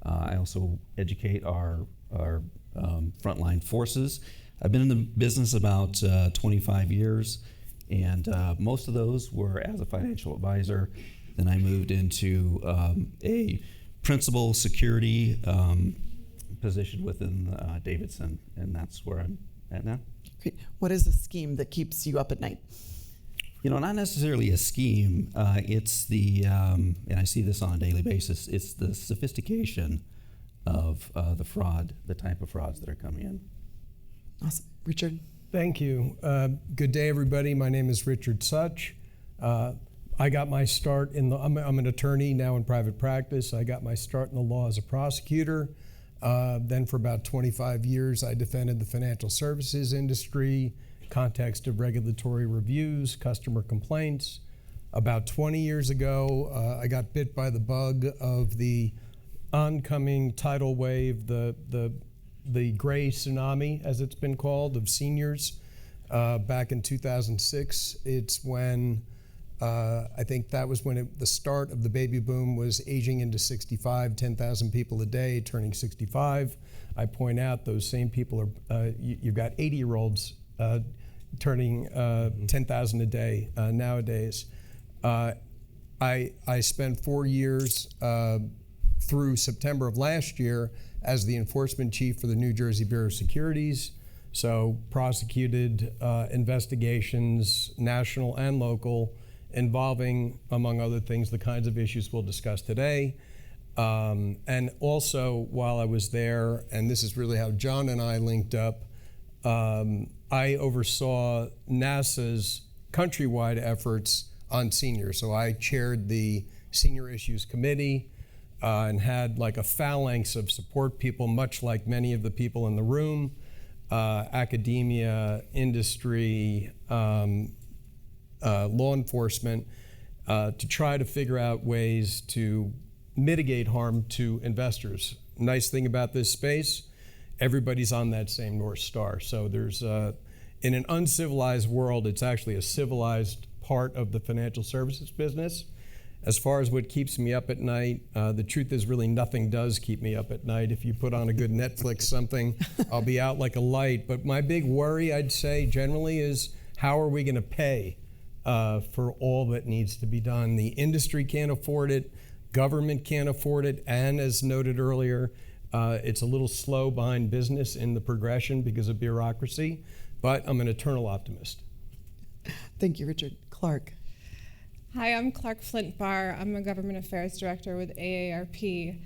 I also educate our frontline forces. I've been in the business about 25 years, and most of those were as a financial advisor. Then I moved into a principal security position within Davidson, and that's where I'm at now. Great. What is a scheme that keeps you up at night? You know, not necessarily a scheme. It's the, and I see this on a daily basis, it's the sophistication of the fraud, the type of frauds that are coming in. Awesome. Richard? Thank you. Good day, everybody. My name is Richard Such. I got my start in I'm an attorney now in private practice. I got my start in the law as a prosecutor. Then for about 25 years, I defended the financial services industry, context of regulatory reviews, customer complaints. About 20 years ago, I got bit by the bug of the oncoming tidal wave, the gray tsunami, as it's been called, of seniors. Back in 2006, it's when I think that was when the start of the baby boom was aging into 65, 10,000 people a day turning 65. I point out those same people are, you've got 80-year-olds turning 10,000 a day nowadays. I spent 4 years through September of last year as the enforcement chief for the New Jersey Bureau of Securities. So prosecuted investigations, national and local, involving, among other things, the kinds of issues we'll discuss today. And also, while I was there, and this is really how John and I linked up, I oversaw NASA's countrywide efforts on seniors. So I chaired the Senior Issues Committee and had like a phalanx of support people, much like many of the people in the room, academia, industry, law enforcement, to try to figure out ways to mitigate harm to investors. Nice thing about this space, everybody's on that same North Star. So there's, in an uncivilized world, it's actually a civilized part of the financial services business. As far as what keeps me up at night, the truth is really nothing does keep me up at night. If you put on a good Netflix something, I'll be out like a light. But my big worry, I'd say, generally is how are we going to pay for all that needs to be done? The industry can't afford it, government can't afford it, and as noted earlier, it's a little slow behind business in the progression because of bureaucracy, but I'm an eternal optimist. Thank you, Richard. Clark. Hi, I'm Clark Flint-Barr. I'm a Government Affairs Director with AARP,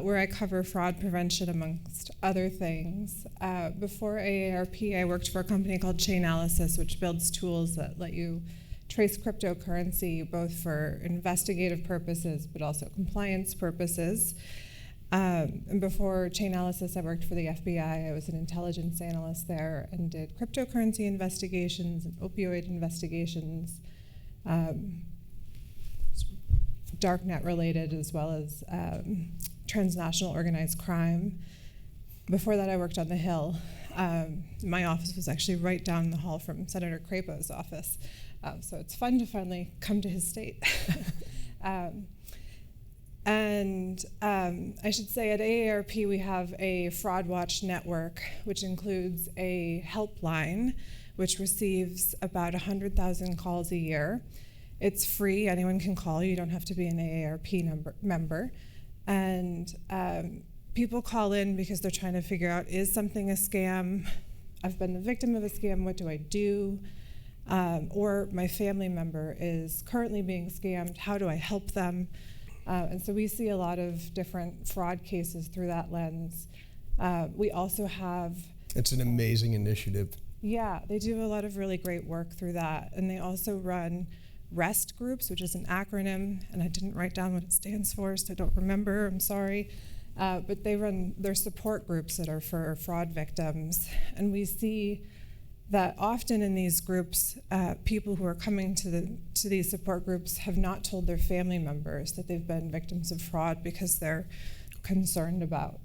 where I cover fraud prevention amongst other things. Before AARP, I worked for a company called Chainalysis, which builds tools that let you trace cryptocurrency both for investigative purposes but also compliance purposes. And before Chainalysis, I worked for the FBI. I was an intelligence analyst there and did cryptocurrency investigations and opioid investigations, darknet related, as well as transnational organized crime. Before that, I worked on the Hill. My office was actually right down the hall from Senator Crapo's office. So it's fun to finally come to his state. I should say at AARP we have a Fraud Watch network, which includes a helpline, which receives about 100,000 calls a year. It's free, anyone can call, you don't have to be an AARP member. And people call in because they're trying to figure out, is something a scam? I've been the victim of a scam, what do I do? Or my family member is currently being scammed, how do I help them? And so we see a lot of different fraud cases through that lens. We also have... It's an amazing initiative. Yeah, they do a lot of really great work through that. And they also run REST groups, which is an acronym, and I didn't write down what it stands for, so I don't remember, I'm sorry. But they run their support groups that are for fraud victims. And we see that often in these groups, people who are coming to these support groups have not told their family members that they've been victims of fraud because they're concerned about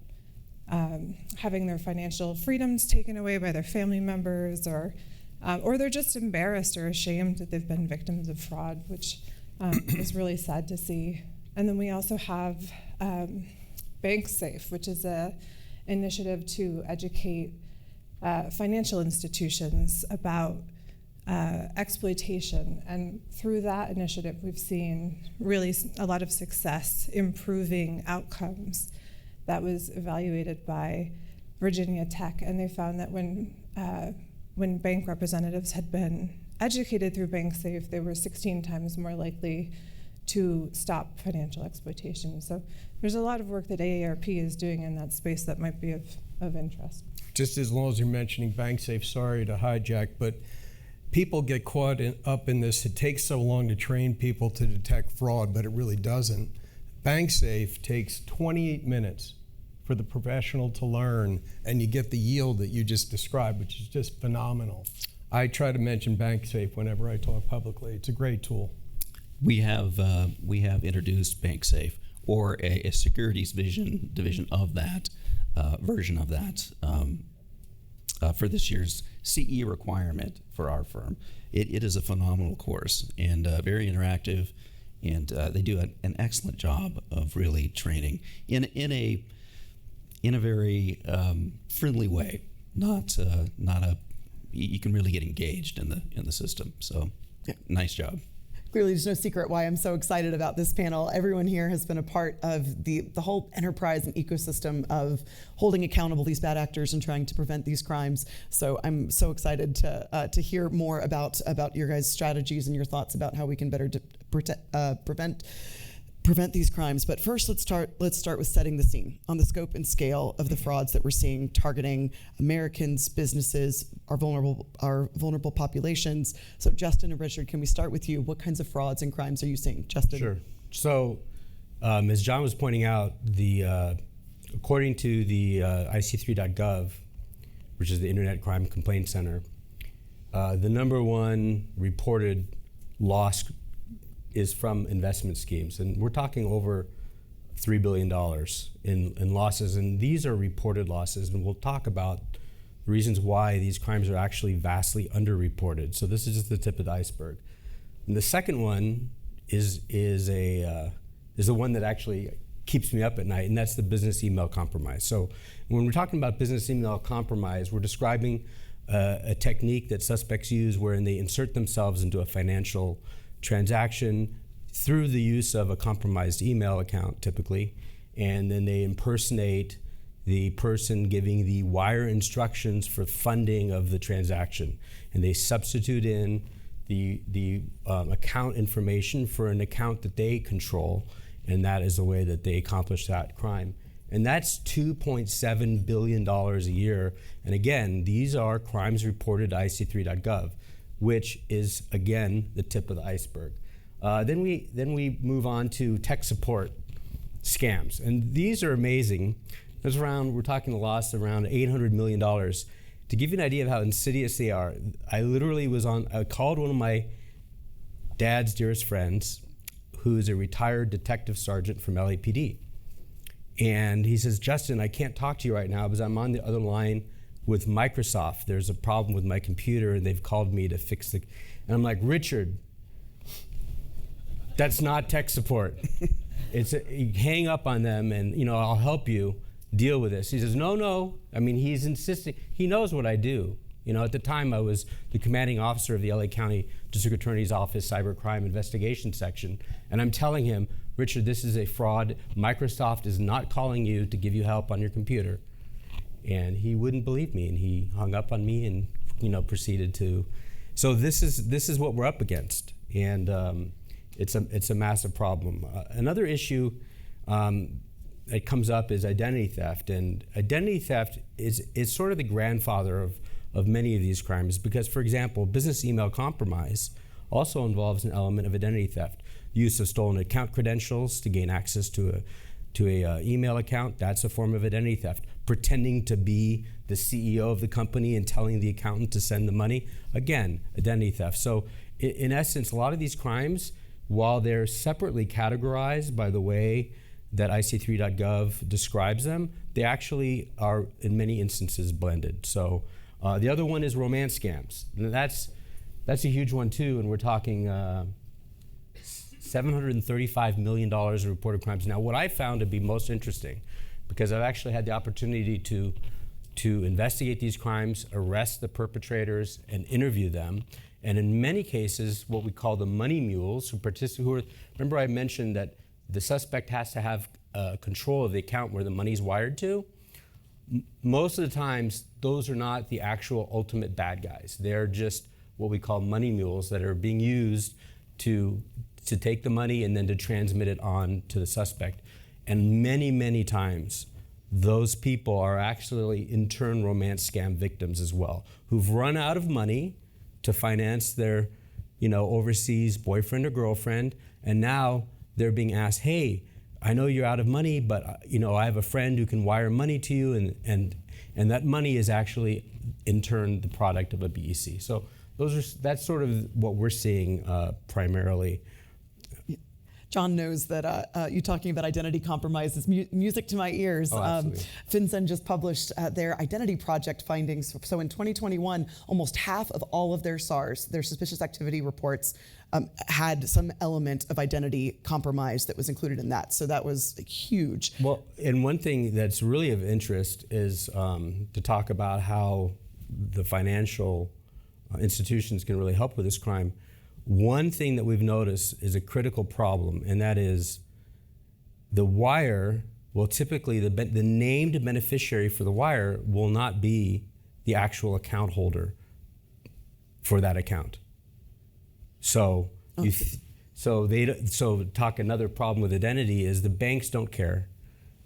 having their financial freedoms taken away by their family members, or they're just embarrassed or ashamed that they've been victims of fraud, which It's really sad to see. And then we also have BankSafe, which is an initiative to educate financial institutions about exploitation. And through that initiative, we've seen really a lot of success improving outcomes. That was evaluated by Virginia Tech, and they found that when bank representatives had been educated through BankSafe, they were 16 times more likely to stop financial exploitation. So there's a lot of work that AARP is doing in that space that might be of interest. Just as long as you're mentioning BankSafe, sorry to hijack, but people get caught up in this. It takes so long to train people to detect fraud, but it really doesn't. BankSafe takes 28 minutes for the professional to learn, and you get the yield that you just described, which is just phenomenal. I try to mention BankSafe whenever I talk publicly. It's a great tool. We have introduced BankSafe, or a securities division of that version of that for this year's CE requirement for our firm. It is a phenomenal course and very interactive, and they do an excellent job of really training in a very friendly way. Not a you can really get engaged in the system. So, nice job. Clearly, there's no secret why I'm so excited about this panel. Everyone here has been a part of the whole enterprise and ecosystem of holding accountable these bad actors and trying to prevent these crimes. So I'm so excited to hear more about your guys' strategies and your thoughts about how we can better prevent these crimes. But first, let's start with setting the scene on the scope and scale of the frauds that we're seeing targeting Americans, businesses, our vulnerable populations. So Justin and Richard, can we start with you? What kinds of frauds and crimes are you seeing? Justin? Sure. So as John was pointing out, according to the IC3.gov, which is the Internet Crime Complaint Center, the number one reported loss is from investment schemes. And we're talking over $3 billion in losses. And these are reported losses. And we'll talk about the reasons why these crimes are actually vastly underreported. So this is just the tip of the iceberg. And the second one is the one that actually keeps me up at night, and that's the business email compromise. So when we're talking about business email compromise, we're describing a technique that suspects use wherein they insert themselves into a financial transaction through the use of a compromised email account, typically, and then they impersonate the person giving the wire instructions for funding of the transaction, and they substitute in the account information for an account that they control, and that is the way that they accomplish that crime. And that's $2.7 billion a year. And again, these are crimes reported to IC3.gov, which is, again, the tip of the iceberg. Then we move on to tech support scams. And these are amazing. We're talking a loss of around $800 million. To give you an idea of how insidious they are, I called one of my dad's dearest friends, who's a retired detective sergeant from LAPD. And he says, Justin, I can't talk to you right now because I'm on the other line with Microsoft. There's a problem with my computer and they've called me to fix it. And I'm like, Richard, that's not tech support. You hang up on them and I'll help you deal with this. He says, no. I mean, he's insisting. He knows what I do. At the time I was the commanding officer of the LA County District Attorney's Office Cybercrime Investigation Section. And I'm telling him, Richard, this is a fraud. Microsoft is not calling you to give you help on your computer. And he wouldn't believe me, and he hung up on me and proceeded to. So this is what we're up against, and it's a massive problem. Another issue that comes up is identity theft, and identity theft is sort of the grandfather of many of these crimes because, for example, business email compromise also involves an element of identity theft. Use of stolen account credentials to gain access to a email account, that's a form of identity theft. Pretending to be the CEO of the company and telling the accountant to send the money, again, identity theft. So in essence, a lot of these crimes, while they're separately categorized by the way that IC3.gov describes them, they actually are in many instances blended. So the other one is romance scams. And that's a huge one too, and we're talking $735 million in reported crimes. Now, what I found to be most interesting, because I've actually had the opportunity to investigate these crimes, arrest the perpetrators, and interview them. And in many cases, what we call the money mules, remember I mentioned that the suspect has to have control of the account where the money's wired to? Most of the times, those are not the actual ultimate bad guys. They're just what we call money mules that are being used to take the money and then to transmit it on to the suspect. And many, many times, those people are actually in turn romance scam victims as well, who've run out of money to finance their, overseas boyfriend or girlfriend, and now they're being asked, hey, I know you're out of money, but I have a friend who can wire money to you, and that money is actually in turn the product of a BEC. So that's sort of what we're seeing primarily. John knows that you talking about identity compromise is music to my ears. Oh, absolutely. FinCEN just published their identity project findings. So in 2021, almost half of all of their SARs, their suspicious activity reports, had some element of identity compromise that was included in that. So that was huge. Well, and one thing that's really of interest is to talk about how the financial institutions can really help with this crime. One thing that we've noticed is a critical problem, and that is the wire will typically, the named beneficiary for the wire will not be the actual account holder for that account. So, talk another problem with identity is the banks don't care.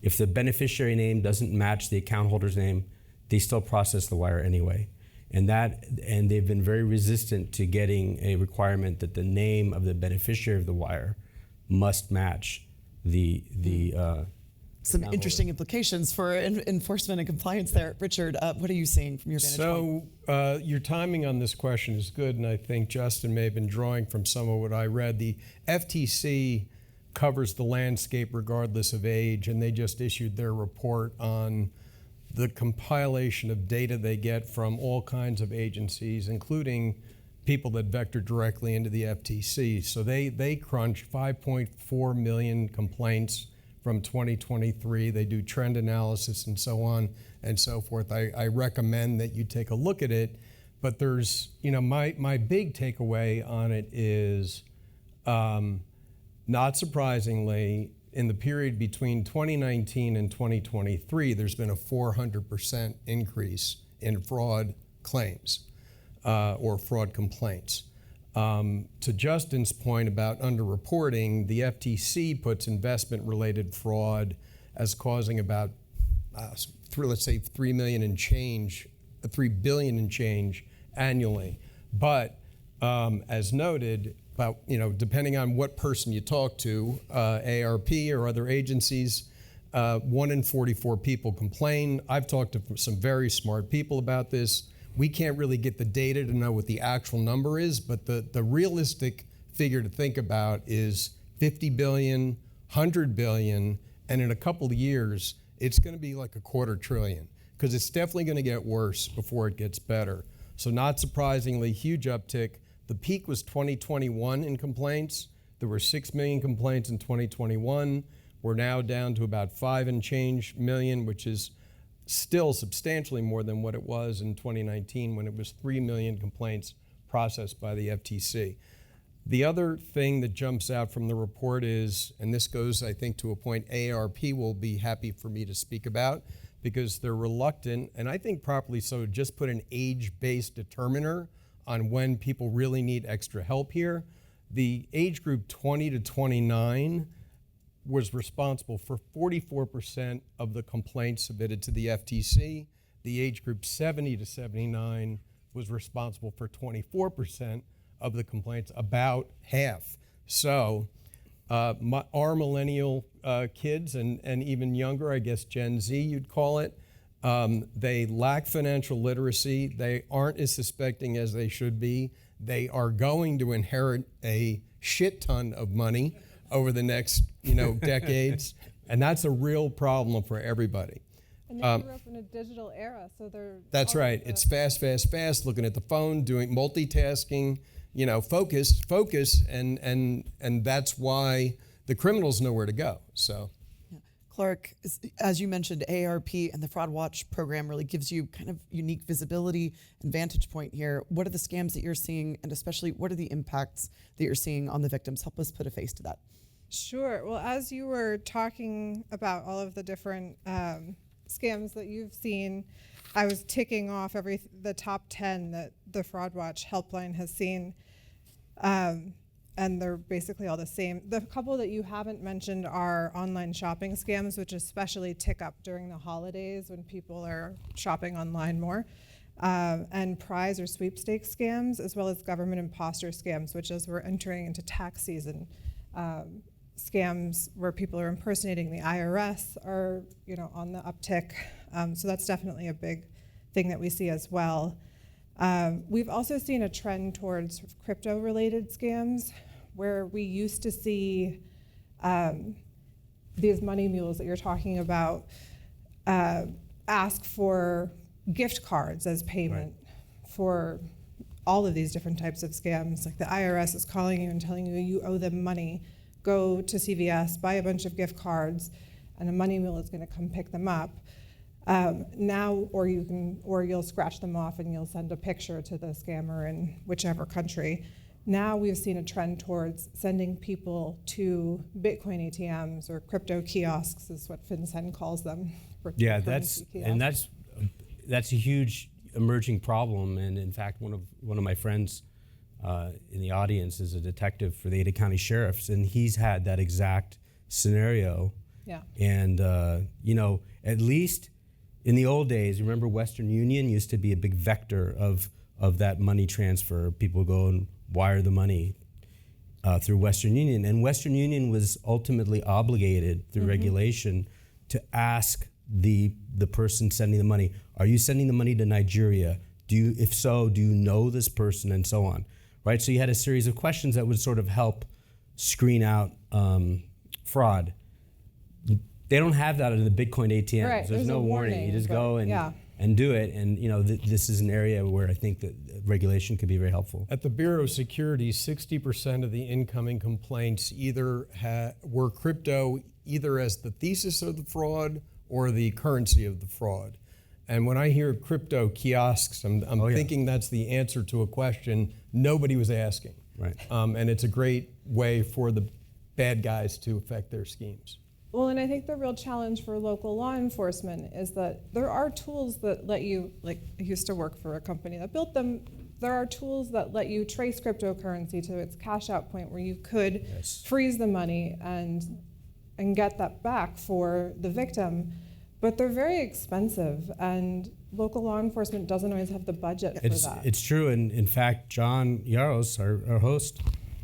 If the beneficiary name doesn't match the account holder's name, they still process the wire anyway. And they've been very resistant to getting a requirement that the name of the beneficiary of the wire must match the some interesting implications for enforcement and compliance there. Richard, what are you seeing from your vantage point? So your timing on this question is good, and I think Justin may have been drawing from some of what I read. The FTC covers the landscape regardless of age, and they just issued their report on the compilation of data they get from all kinds of agencies, including people that vector directly into the FTC. So they crunch 5.4 million complaints from 2023. They do trend analysis and so on and so forth. I recommend that you take a look at it, but there's, my big takeaway on it is, not surprisingly, in the period between 2019 and 2023, there's been a 400% increase in fraud claims or fraud complaints. To Justin's point about underreporting, the FTC puts investment-related fraud as causing about, let's say, $3 billion and change annually. But as noted, about, depending on what person you talk to, ARP or other agencies, 1 in 44 people complain. I've talked to some very smart people about this. We can't really get the data to know what the actual number is, but the realistic figure to think about is 50 billion, 100 billion, and in a couple of years, it's going to be like $250 billion, because it's definitely going to get worse before it gets better. So not surprisingly, huge uptick. The peak was 2021 in complaints. There were 6 million complaints in 2021. We're now down to about 5 and change million, which is still substantially more than what it was in 2019 when it was 3 million complaints processed by the FTC. The other thing that jumps out from the report is, and this goes, I think, to a point ARP will be happy for me to speak about, because they're reluctant, and I think properly so, to just put an age-based determiner on when people really need extra help here. The age group 20 to 29 was responsible for 44% of the complaints submitted to the FTC. The age group 70 to 79 was responsible for 24% of the complaints, about half. So our millennial kids and even younger, I guess Gen Z you'd call it, they lack financial literacy. They aren't as suspecting as they should be. They are going to inherit a shit ton of money over the next, decades, and that's a real problem for everybody. And they grew up in a digital era, so they're. That's right. It's fast, looking at the phone, doing multitasking, focus, and that's why the criminals know where to go. So. Clark, as you mentioned, AARP and the Fraud Watch program really gives you kind of unique visibility and vantage point here. What are the scams that you're seeing, and especially what are the impacts that you're seeing on the victims? Help us put a face to that. Sure. Well, as you were talking about all of the different scams that you've seen, I was ticking off the top 10 that the Fraud Watch helpline has seen. And they're basically all the same. The couple that you haven't mentioned are online shopping scams, which especially tick up during the holidays when people are shopping online more, and prize or sweepstakes scams, as well as government imposter scams, which as we're entering into tax season, scams where people are impersonating the IRS are on the uptick. So that's definitely a big thing that we see as well. We've also seen a trend towards crypto-related scams, where we used to see these money mules that you're talking about ask for gift cards as payment for all of these different types of scams. Like the IRS is calling you and telling you you owe them money. Go to CVS, buy a bunch of gift cards, and a money mule is going to come pick them up. Now, or you'll scratch them off and you'll send a picture to the scammer in whichever country. Now we've seen a trend towards sending people to Bitcoin ATMs or crypto kiosks, is what FinCEN calls them. Yeah, that's a huge emerging problem. And in fact, one of my friends in the audience is a detective for the Ada County Sheriffs, and he's had that exact scenario. Yeah. And at least in the old days, remember Western Union used to be a big vector of that money transfer. People go and wire the money through Western Union. And Western Union was ultimately obligated through regulation to ask the person sending the money, are you sending the money to Nigeria? If so, do you know this person, and so on, right? So you had a series of questions that would sort of help screen out fraud. They don't have that in the Bitcoin ATMs. Right. There's no warning. You just go and do it. And this is an area where I think that regulation could be very helpful. At the Bureau of Securities, 60% of the incoming complaints either were crypto, either as the thesis of the fraud or the currency of the fraud. And when I hear crypto kiosks, I'm thinking that's the answer to a question nobody was asking. Right. And it's a great way for the bad guys to affect their schemes. Well, and I think the real challenge for local law enforcement is that there are tools that let you, like I used to work for a company that built them, there are tools that let you trace cryptocurrency to its cash out point where you could freeze the money and get that back for the victim, but they're very expensive and local law enforcement doesn't always have the budget for that. It's true, and in fact, John Yaros, our host,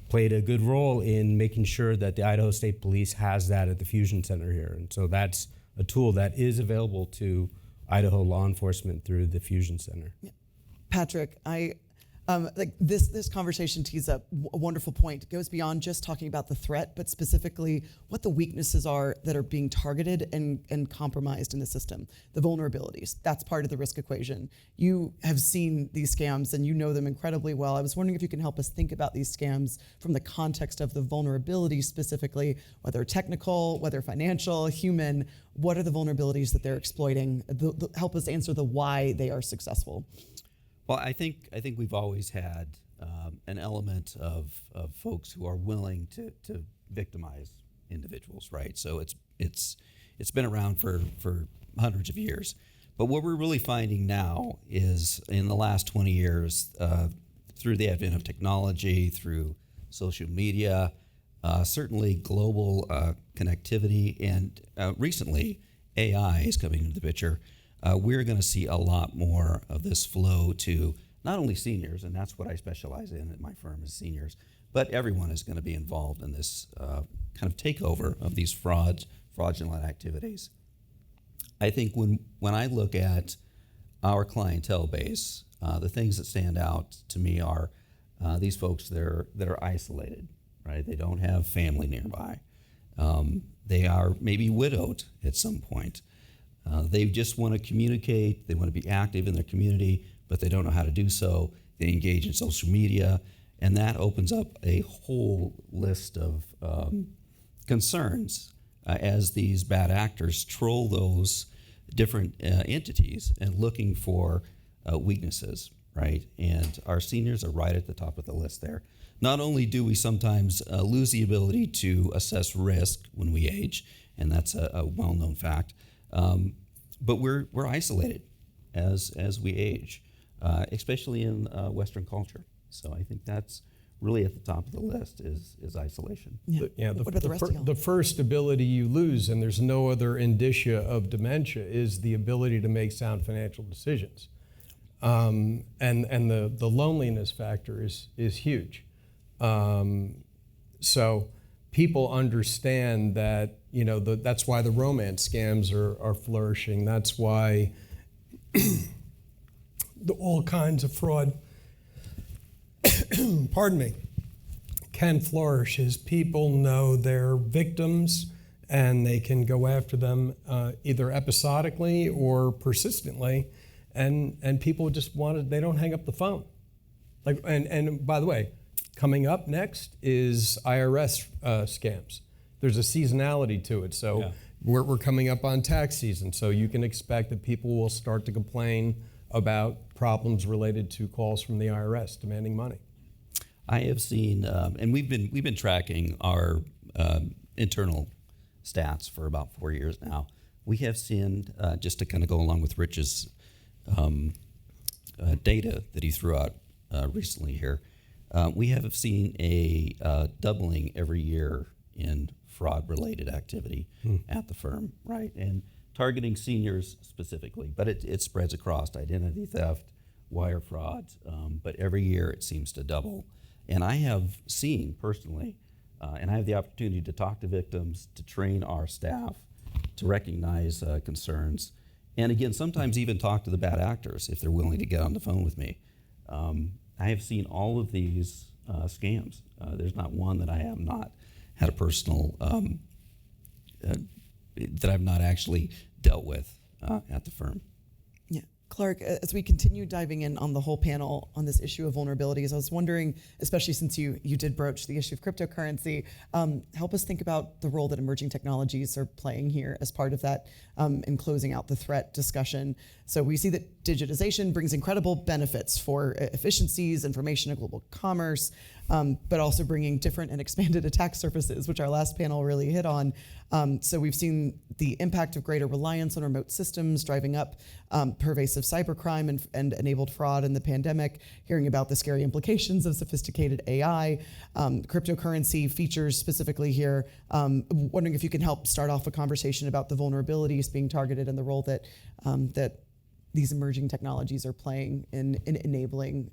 played a good role in making sure that the Idaho State Police has that at the Fusion Center here. And so that's a tool that is available to Idaho law enforcement through the Fusion Center. Yeah. Patrick, this conversation tees up a wonderful point. It goes beyond just talking about the threat, but specifically what the weaknesses are that are being targeted and compromised in the system. The vulnerabilities, that's part of the risk equation. You have seen these scams and you know them incredibly well. I was wondering if you can help us think about these scams from the context of the vulnerabilities specifically, whether technical, whether financial, human. What are the vulnerabilities that they're exploiting? Help us answer the why they are successful. Well, I think we've always had an element of folks who are willing to victimize individuals, right? So it's been around for hundreds of years. But what we're really finding now is in the last 20 years, through the advent of technology, through social media, certainly global connectivity, and recently AI is coming into the picture. We're going to see a lot more of this flow to not only seniors, and that's what I specialize in at my firm is seniors, but everyone is going to be involved in this kind of takeover of these fraudulent activities. I think when I look at our clientele base, the things that stand out to me are these folks that are isolated, right? They don't have family nearby. They are maybe widowed at some point. They just want to communicate, they want to be active in their community, but they don't know how to do so. They engage in social media, And that opens up a whole list of concerns as these bad actors troll those different entities and looking for weaknesses, right? And our seniors are right at the top of the list there. Not only do we sometimes lose the ability to assess risk when we age, and that's a well-known fact, but we're isolated as we age, especially in Western culture. So I think that's really at the top of the list is isolation. Yeah, What about the rest of y'all? the first ability you lose, and there's no other indicia of dementia, is the ability to make sound financial decisions. And the loneliness factor is huge. So people understand that, that's why the romance scams are flourishing. That's why all kinds of fraud, pardon me, can flourish, is people know their victims and they can go after them either episodically or persistently, and people just they don't hang up the phone. And by the way, coming up next is IRS scams. There's a seasonality to it. So Yeah. we're coming up on tax season, so you can expect that people will start to complain about problems related to calls from the IRS demanding money. I have seen, and we've been tracking our internal stats for about 4 years now. We have seen, just to kind of go along with Rich's data that he threw out recently here, we have seen a doubling every year in fraud-related activity at the firm, right? And targeting seniors specifically, but it spreads across identity theft, wire fraud, but every year it seems to double. And I have seen personally, and I have the opportunity to talk to victims, to train our staff, to recognize concerns, and again, sometimes even talk to the bad actors if they're willing to get on the phone with me. I have seen all of these scams. There's not one that I have not had a personal, that I've not actually dealt with at the firm. Yeah. Clark, as we continue diving in on the whole panel on this issue of vulnerabilities, I was wondering, especially since you did broach the issue of cryptocurrency, help us think about the role that emerging technologies are playing here as part of that in closing out the threat discussion. So we see that digitization brings incredible benefits for efficiencies, information, and global commerce, but also bringing different and expanded attack surfaces, which our last panel really hit on. So we've seen the impact of greater reliance on remote systems driving up pervasive cybercrime and enabled fraud in the pandemic, hearing about the scary implications of sophisticated AI, cryptocurrency features specifically here. Wondering if you can help start off a conversation about the vulnerabilities being targeted and the role that these emerging technologies are playing in enabling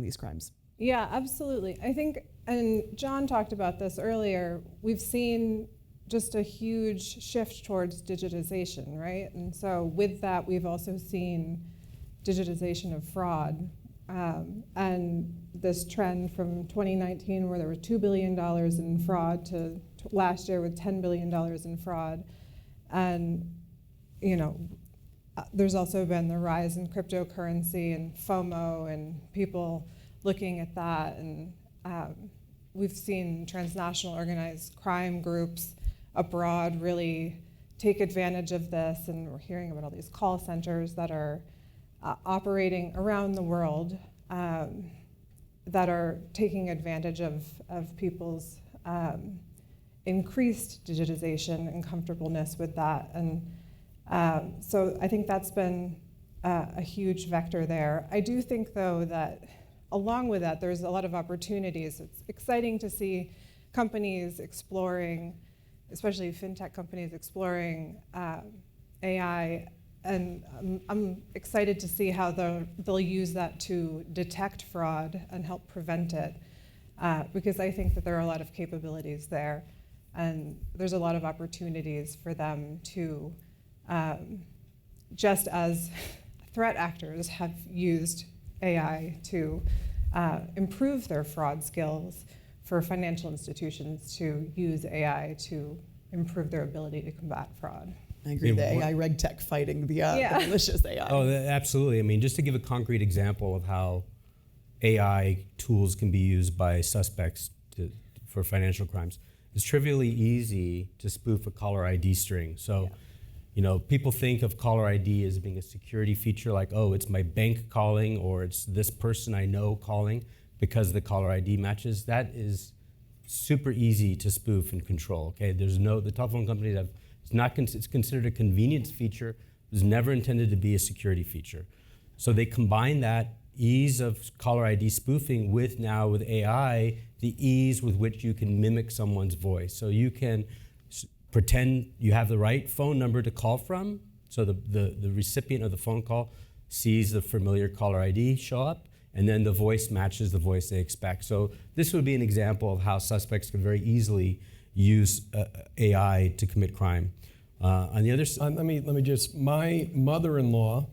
these crimes. Yeah, absolutely. I think, and John talked about this earlier, we've seen just a huge shift towards digitization, right? And so with that, we've also seen digitization of fraud. And this trend from 2019, where there were $2 billion in fraud, to last year with $10 billion in fraud. And, there's also been the rise in cryptocurrency and FOMO and people looking at that. And we've seen transnational organized crime groups abroad really take advantage of this, and we're hearing about all these call centers that are operating around the world that are taking advantage of people's increased digitization and comfortableness with that. And so I think that's been a huge vector there. I do think, though, that along with that, there's a lot of opportunities. It's exciting to see companies exploring, especially fintech companies exploring AI, and I'm excited to see how they'll use that to detect fraud and help prevent it, because I think that there are a lot of capabilities there, and there's a lot of opportunities for them to, just as threat actors have used AI to improve their fraud skills, for financial institutions to use AI to improve their ability to combat fraud. I agree. The AI reg tech fighting the malicious AI. Oh, absolutely. I mean, just to give a concrete example of how AI tools can be used by suspects for financial crimes. It's trivially easy to spoof a caller ID string. So, people think of caller ID as being a security feature, like, oh, it's my bank calling, or it's this person I know calling because the caller ID matches. That is super easy to spoof and control. Okay, the telephone companies have it's considered a convenience feature. It was never intended to be a security feature. So they combine that ease of caller ID spoofing with AI, the ease with which you can mimic someone's voice. So you can pretend you have the right phone number to call from. So the recipient of the phone call sees the familiar caller ID show up, and then the voice matches the voice they expect. So this would be an example of how suspects can very easily use AI to commit crime. On the other side, let me just. My mother-in-law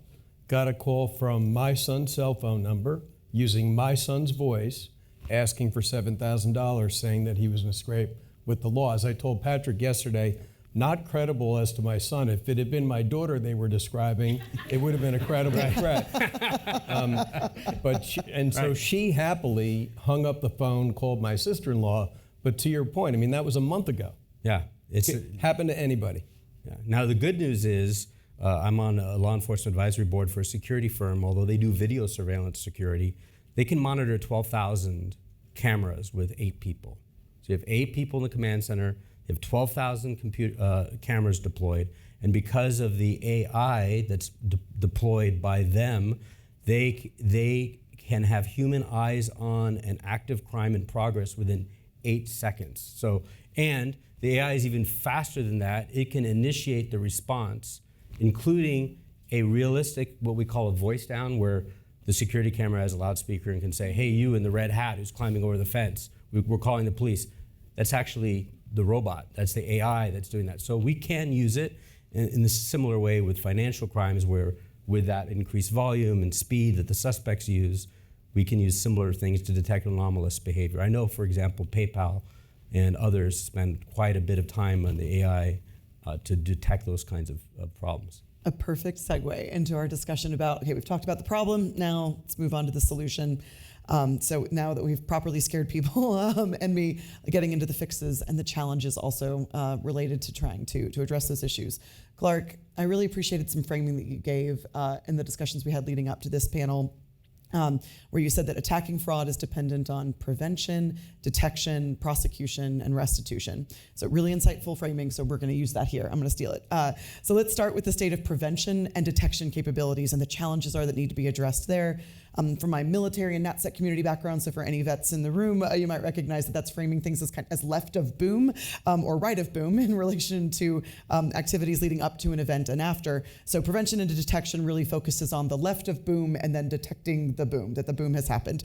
got a call from my son's cell phone number using my son's voice, asking for $7,000, saying that he was in a scrape with the law. As I told Patrick yesterday, not credible as to my son. If it had been my daughter they were describing, it would have been a credible threat. So she happily hung up the phone, called my sister-in-law. But to your point, I mean, that was a month ago. Yeah, It happened to anybody. Yeah. Now the good news is I'm on a law enforcement advisory board for a security firm. Although they do video surveillance security, they can monitor 12,000 cameras with 8 people. So you have 8 people in the command center. You have 12,000 cameras deployed, and because of the AI that's deployed by them, they can have human eyes on an active crime in progress within 8 seconds. So, and the AI is even faster than that. It can initiate the response, including a realistic, what we call a voice down, where the security camera has a loudspeaker and can say, hey, you in the red hat who's climbing over the fence, we're calling the police. That's actually the robot. That's the AI that's doing that. So we can use it in a similar way with financial crimes, where with that increased volume and speed that the suspects use, we can use similar things to detect anomalous behavior. I know, for example, PayPal and others spend quite a bit of time on the AI to detect those kinds of problems. A perfect segue into our discussion about, okay, we've talked about the problem, now let's move on to the solution. So now that we've properly scared people and me getting into the fixes and the challenges also related to trying to address those issues. Clark, I really appreciated some framing that you gave in the discussions we had leading up to this panel, where you said that attacking fraud is dependent on prevention, detection, prosecution, and restitution. So really insightful framing, so we're going to use that here. I'm going to steal it. So let's start with the state of prevention and detection capabilities and the challenges that need to be addressed there. From my military and NatSec community background, so for any vets in the room, you might recognize that that's framing things as left of boom or right of boom in relation to activities leading up to an event and after. So prevention and detection really focuses on the left of boom and then detecting the boom, that the boom has happened.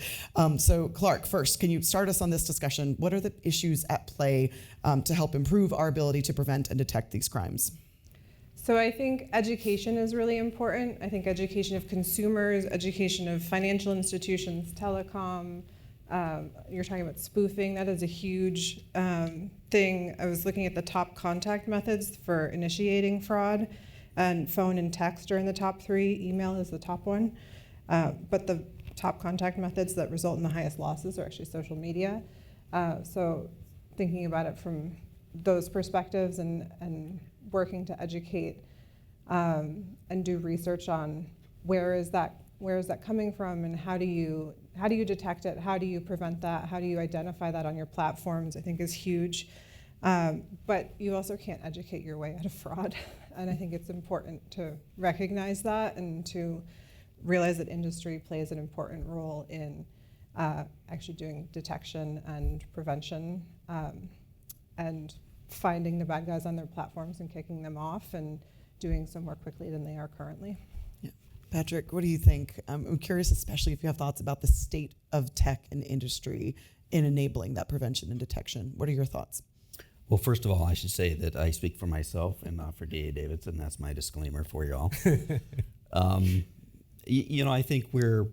So Clark, first, can you start us on this discussion? What are the issues at play to help improve our ability to prevent and detect these crimes? So I think education is really important. I think education of consumers, education of financial institutions, telecom. You're talking about spoofing. That is a huge thing. I was looking at the top contact methods for initiating fraud, and phone and text are in the top 3. Email is the top one. But the top contact methods that result in the highest losses are actually social media. So thinking about it from those perspectives and working to educate and do research on where is that coming from, and how do you detect it, how do you prevent that, how do you identify that on your platforms, I think is huge. But you also can't educate your way out of fraud, and I think it's important to recognize that and to realize that industry plays an important role in actually doing detection and prevention and finding the bad guys on their platforms and kicking them off, and doing so more quickly than they are currently. Yeah. Patrick, what do you think? I'm curious, especially if you have thoughts about the state of tech and industry in enabling that prevention and detection. What are your thoughts? Well, first of all, I should say that I speak for myself and not for D.A. Davidson. That's my disclaimer for y'all. I think we're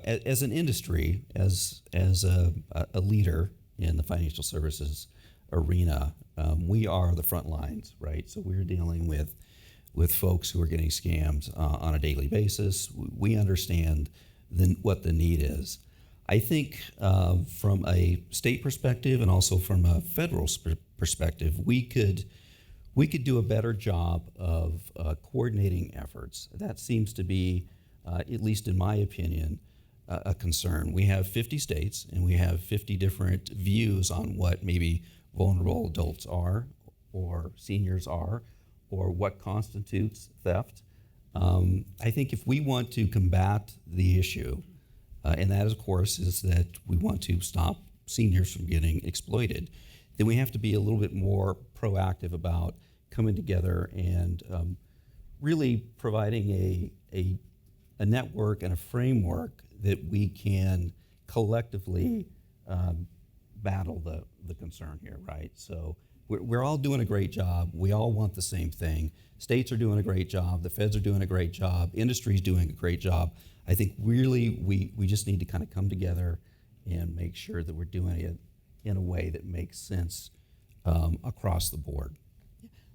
as an industry, as a leader in the financial services arena, we are the front lines, right? So we're dealing with folks who are getting scammed on a daily basis. We understand than what the need is. I think from a state perspective and also from a federal perspective, we could do a better job of coordinating efforts. That seems to be, at least in my opinion, a concern. We have 50 states and we have 50 different views on what maybe vulnerable adults are or seniors are or what constitutes theft. I think if we want to combat the issue, and that, of course, is that we want to stop seniors from getting exploited, then we have to be a little bit more proactive about coming together and really providing a network and a framework that we can collectively battle the concern here, right? So we're all doing a great job. We all want the same thing. States are doing a great job. The feds are doing a great job. Industry's doing a great job. I think really we just need to kind of come together and make sure that we're doing it in a way that makes sense across the board.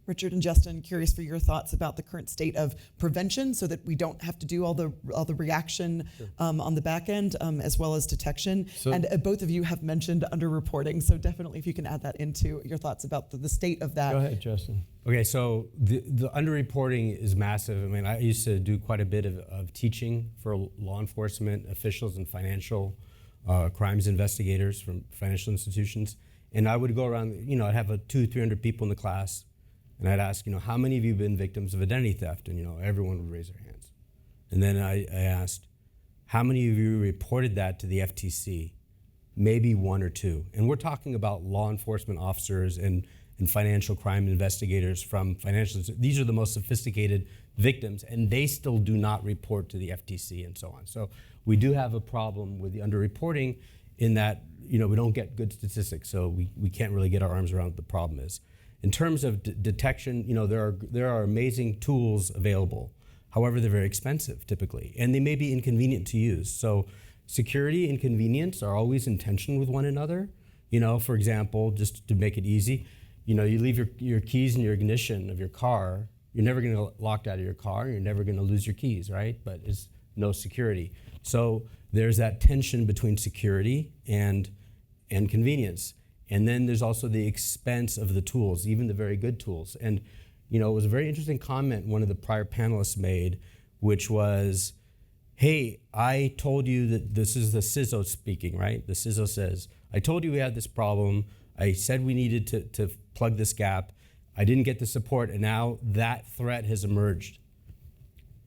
Richard and Justin, curious for your thoughts about the current state of prevention so that we don't have to do all the reaction on the back end, as well as detection. And both of you have mentioned underreporting, so definitely if you can add that into your thoughts about the state of that. Go ahead, Justin. Okay, so the underreporting is massive. I mean, I used to do quite a bit of teaching for law enforcement officials and financial crimes investigators from financial institutions. And I would go around, I'd have 200-300 people in the class. And I'd ask, how many of you have been victims of identity theft? And, everyone would raise their hands. And then I asked, how many of you reported that to the FTC? Maybe one or two. And we're talking about law enforcement officers and financial crime investigators from financial institutions. These are the most sophisticated victims, and they still do not report to the FTC and so on. So we do have a problem with the underreporting in that, we don't get good statistics, so we can't really get our arms around what the problem is. In terms of detection, there are amazing tools available. However, they're very expensive typically, and they may be inconvenient to use. So security and convenience are always in tension with one another. For example, just to make it easy, you leave your keys in your ignition of your car. You're never going to get locked out of your car. You're never going to lose your keys, right? But it's no security. So there's that tension between security and convenience. And then there's also the expense of the tools, even the very good tools. And, it was a very interesting comment one of the prior panelists made, which was, hey, I told you that this is the CISO speaking, right? The CISO says, I told you we had this problem. I said we needed to plug this gap. I didn't get the support, and now that threat has emerged.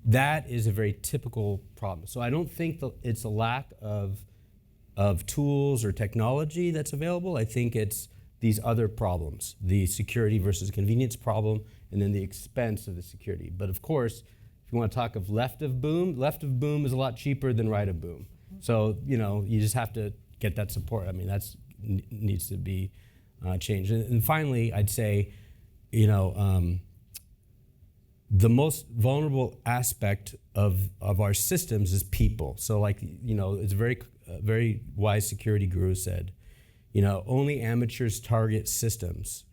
That is a very typical problem. So I don't think it's a lack of tools or technology that's available. I think it's these other problems, the security versus convenience problem, and then the expense of the security. But of course, if you want to talk of left of boom is a lot cheaper than right of boom. So, you just have to get that support. I mean, that's needs to be changed. And finally, I'd say, the most vulnerable aspect of our systems is people. So it's a very wise security guru said, only amateurs target systems,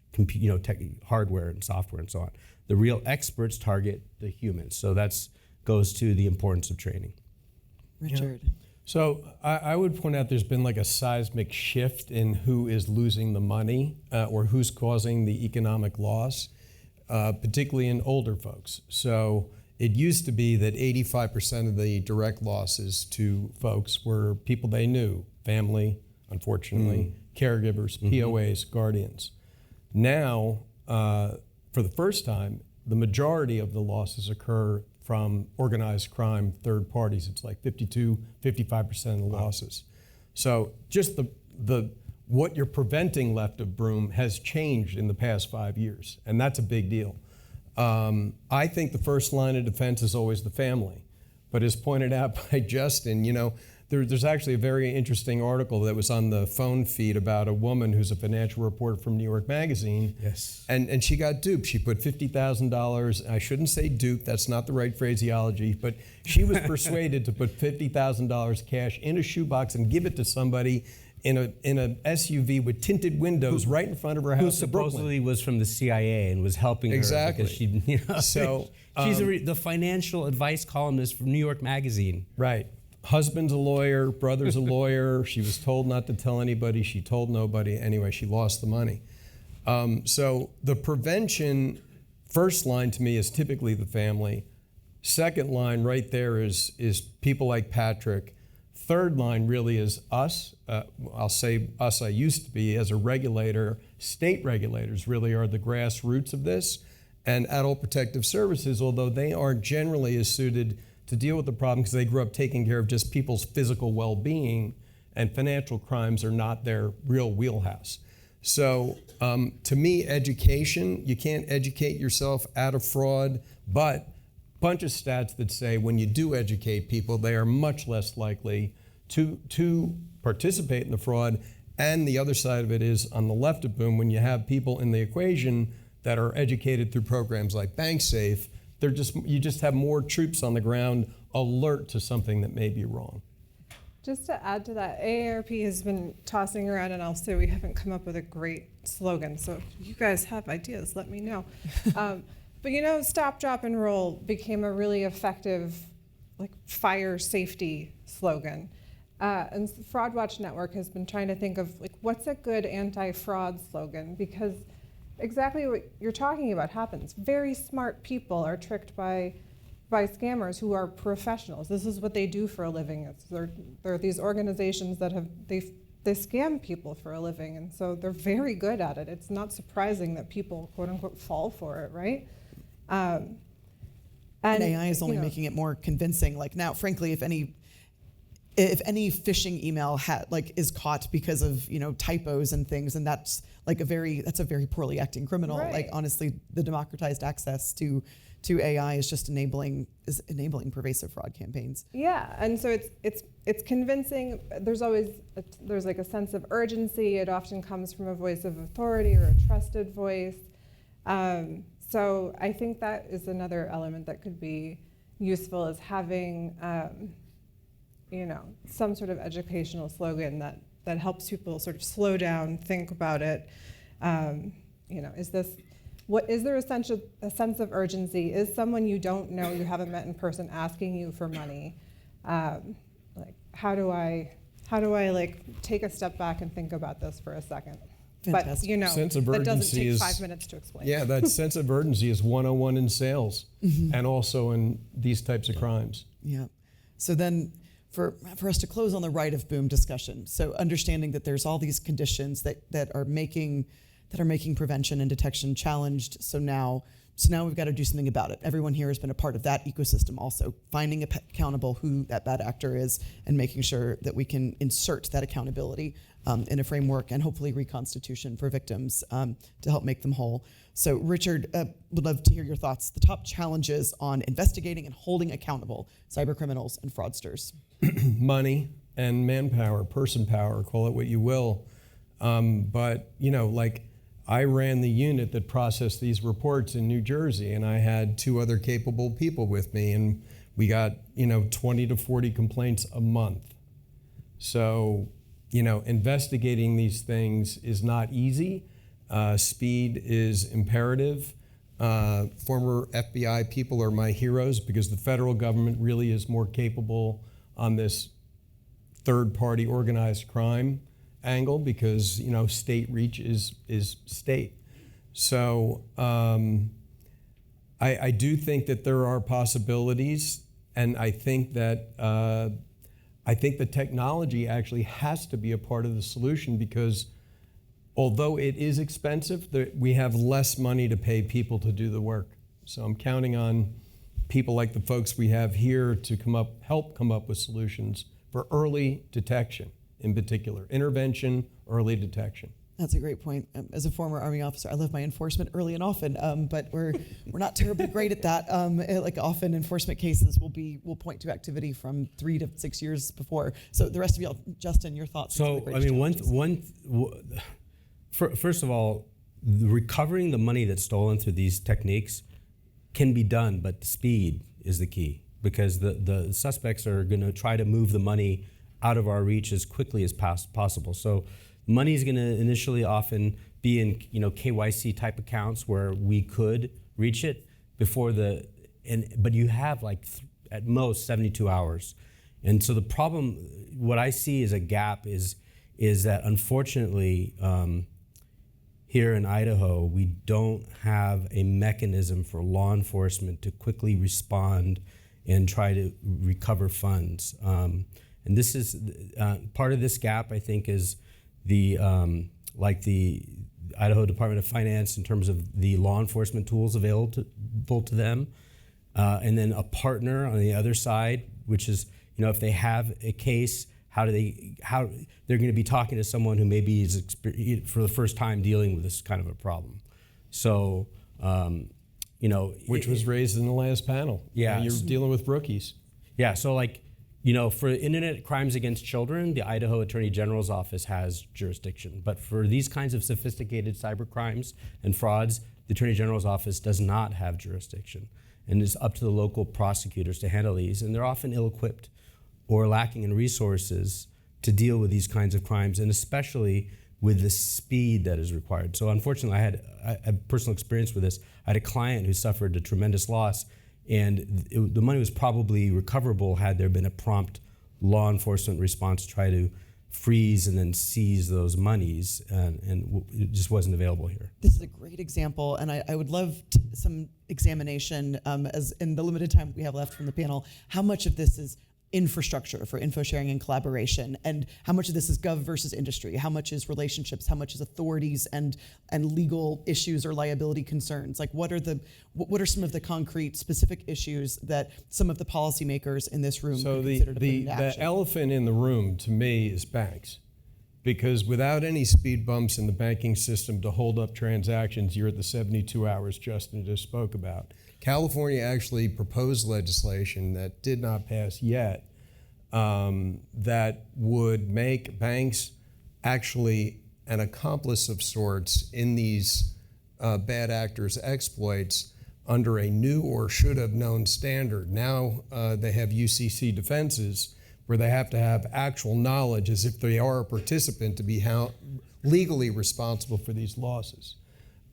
hardware and software and so on. The real experts target the humans. So that goes to the importance of training. Richard. So I would point out there's been like a seismic shift in who is losing the money or who's causing the economic loss, particularly in older folks. So it used to be that 85% of the direct losses to folks were people they knew, family, unfortunately, caregivers, POAs, guardians. Now, for the first time, the majority of the losses occur from organized crime, third parties. It's like 55% of the losses. So just the what you're preventing left of Broome has changed in the past 5 years, and that's a big deal. I think the first line of defense is always the family, but as pointed out by Justin, there's actually a very interesting article that was on the phone feed about a woman who's a financial reporter from New York Magazine. Yes. And she got duped. She put $50,000, I shouldn't say duped, that's not the right phraseology, but she was persuaded to put $50,000 cash in a shoebox and give it to somebody in a SUV with tinted windows right in front of her house. Who supposedly was from the CIA and was helping her. Exactly. Because she, So she's the financial advice columnist from New York Magazine. Right. husband's a lawyer, brother's a lawyer. She was told not to tell anybody. She told nobody. Anyway, she lost the money. So the prevention, first line to me is typically the family. Second line right there is people like Patrick. Third line really is us. I'll say us, I used to be as a regulator. State regulators really are the grassroots of this. And adult protective services, although they aren't generally as suited to deal with the problem because they grew up taking care of just people's physical well-being, and financial crimes are not their real wheelhouse. So to me, education, you can't educate yourself out of fraud, but bunch of stats that say when you do educate people, they are much less likely to participate in the fraud. And the other side of it is on the left of boom, when you have people in the equation that are educated through programs like BankSafe, you just have more troops on the ground alert to something that may be wrong. Just to add to that, AARP has been tossing around, and I'll say we haven't come up with a great slogan, so if you guys have ideas, let me know. But you know, Stop, Drop, and Roll became a really effective fire safety slogan. And Fraud Watch Network has been trying to think of what's a good anti-fraud slogan, because exactly what you're talking about happens. Very smart people are tricked by scammers who are professionals. This is what they do for a living. There are these organizations that they scam people for a living, and so they're very good at it. It's not surprising that people, quote unquote, fall for it, right? And AI is only making it more convincing. Now, frankly, if any phishing email is caught because of typos and things, and that's a very poorly acting criminal. Right. Honestly, the democratized access to AI is just enabling pervasive fraud campaigns. Yeah, and so it's convincing. There's always a sense of urgency. It often comes from a voice of authority or a trusted voice. So I think that is another element that could be useful, is having some sort of educational slogan that helps people sort of slow down, think about it. Is there a sense of urgency? Is someone you don't know, you haven't met in person, asking you for money? How do I take a step back and think about this for a second? Fantastic. But sense of that doesn't urgency take is 5 minutes to explain. Yeah, that sense of urgency is 101 in sales, Mm-hmm. and also in these types of crimes. Yeah. So then, for us to close on the right of boom discussion, so understanding that there's all these conditions that are making prevention and detection challenged. So now we've got to do something about it. Everyone here has been a part of that ecosystem also, finding accountable who that bad actor is and making sure that we can insert that accountability in a framework and hopefully reconstitution for victims to help make them whole. So Richard, would love to hear your thoughts. The top challenges on investigating and holding accountable cybercriminals and fraudsters. Money and manpower, person power, call it what you will. But I ran the unit that processed these reports in New Jersey, and I had 2 other capable people with me, and we got 20 to 40 complaints a month. So investigating these things is not easy. Speed is imperative. Former FBI people are my heroes because the federal government really is more capable on this third-party organized crime angle because state reach is state. So I do think that there are possibilities, and I think that the technology actually has to be a part of the solution because although it is expensive, we have less money to pay people to do the work. So I'm counting on people like the folks we have here to help come up with solutions for early detection, in particular, intervention, early detection. That's a great point. As a former Army officer, I love my enforcement early and often, but we're not terribly great at that. Often enforcement cases will point to activity from 3 to 6 years before. So the rest of y'all, Justin, your thoughts? So first of all, recovering the money that's stolen through these techniques can be done, but the speed is the key because the suspects are going to try to move the money out of our reach as quickly as possible. So money is going to initially often be in KYC type accounts where we could reach it before but you have at most 72 hours. And so the problem, what I see as a gap is that unfortunately, here in Idaho, we don't have a mechanism for law enforcement to quickly respond and try to recover funds. And this is part of this gap, I think, is the Idaho Department of Finance in terms of the law enforcement tools available to them, and then a partner on the other side, which is, if they have a case, how they're going to be talking to someone who maybe is for the first time dealing with this kind of a problem. So, which was raised in the last panel. Yeah, you're dealing with rookies. Yeah, so for internet crimes against children, the Idaho Attorney General's office has jurisdiction. But for these kinds of sophisticated cyber crimes and frauds, the Attorney General's office does not have jurisdiction. And it's up to the local prosecutors to handle these. And they're often ill-equipped or lacking in resources to deal with these kinds of crimes, and especially with the speed that is required. So unfortunately, I had personal experience with this. I had a client who suffered a tremendous loss, and the money was probably recoverable had there been a prompt law enforcement response to try to freeze and then seize those monies, and it just wasn't available here. This is a great example, and I would love some examination, as in the limited time we have left from the panel, how much of this is infrastructure for info sharing and collaboration, and how much of this is gov versus industry, how much is relationships, how much is authorities and legal issues or liability concerns. Like what are some of the concrete specific issues that some of the policymakers in this room could consider to put into action? The elephant in the room to me is banks, because without any speed bumps in the banking system to hold up transactions, you're at the 72 hours Justin just spoke about. California actually proposed legislation that did not pass yet that would make banks actually an accomplice of sorts in these bad actors' exploits under a new or should have known standard. Now they have UCC defenses where they have to have actual knowledge as if they are a participant to be legally responsible for these losses.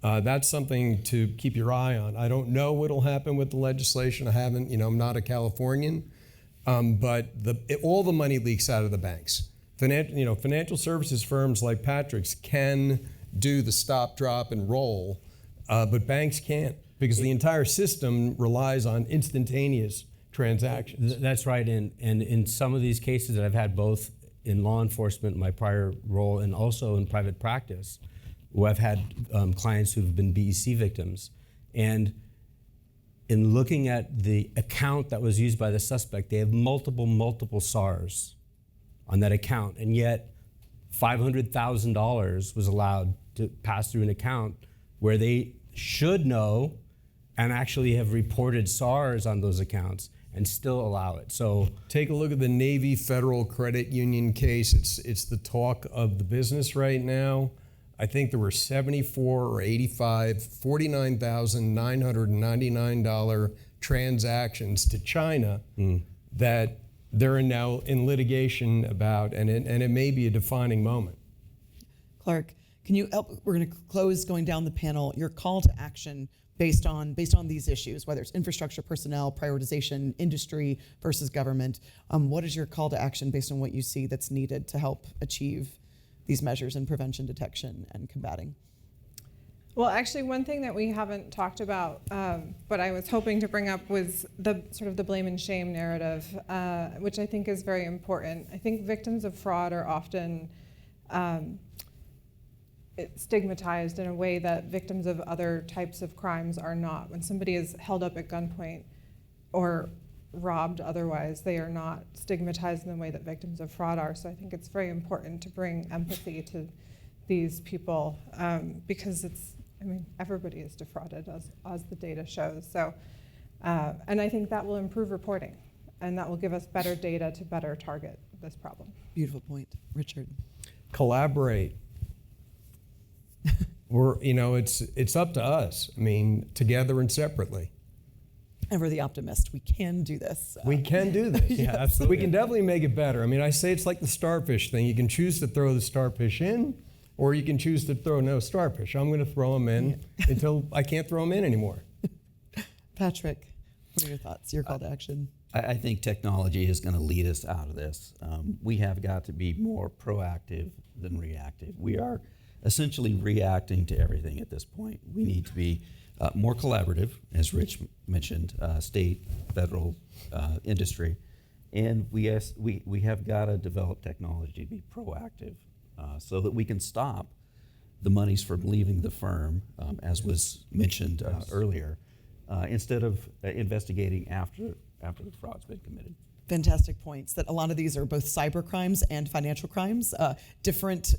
That's something to keep your eye on. I don't know what'll happen with the legislation. I haven't, I'm not a Californian, but all the money leaks out of the banks. Financial services firms like Patrick's can do the stop, drop, and roll, but banks can't, because the entire system relies on instantaneous transactions. That's right, and in some of these cases that I've had both in law enforcement, my prior role, and also in private practice, where I've had clients who've been BEC victims. And in looking at the account that was used by the suspect, they have multiple SARs on that account, and yet $500,000 was allowed to pass through an account where they should know and actually have reported SARs on those accounts and still allow it. So take a look at the Navy Federal Credit Union case. It's the talk of the business right now. I think there were 74 or 85 $49,999 transactions to China that they're now in litigation about, and it may be a defining moment. Clark, can you help? We're going to close going down the panel. Your call to action based on these issues, whether it's infrastructure, personnel, prioritization, industry versus government. What is your call to action based on what you see that's needed to help achieve these measures in prevention, detection, and combating? Well, actually, one thing that we haven't talked about, but I was hoping to bring up, was the sort of the blame and shame narrative, which I think is very important. I think victims of fraud are often stigmatized in a way that victims of other types of crimes are not. When somebody is held up at gunpoint or robbed otherwise, they are not stigmatized in the way that victims of fraud are. So I think it's very important to bring empathy to these people, because everybody is defrauded, as the data shows. So, and I think that will improve reporting, and that will give us better data to better target this problem. Beautiful point. Richard. Collaborate. It's up to us. Together and separately. And we're the optimist. We can do this. We can do this. Yes. Yeah, absolutely. We can definitely make it better. I say it's like the starfish thing. You can choose to throw the starfish in, or you can choose to throw no starfish. I'm going to throw them in until I can't throw them in anymore. Patrick, what are your thoughts? Your call to action? I think technology is going to lead us out of this. We have got to be more proactive than reactive. We are essentially reacting to everything at this point. We need to be more collaborative, as Rich mentioned, state, federal, industry, and we have got to develop technology to be proactive so that we can stop the monies from leaving the firm, as was mentioned earlier, instead of investigating after the fraud's been committed. Fantastic points. That a lot of these are both cyber crimes and financial crimes. Different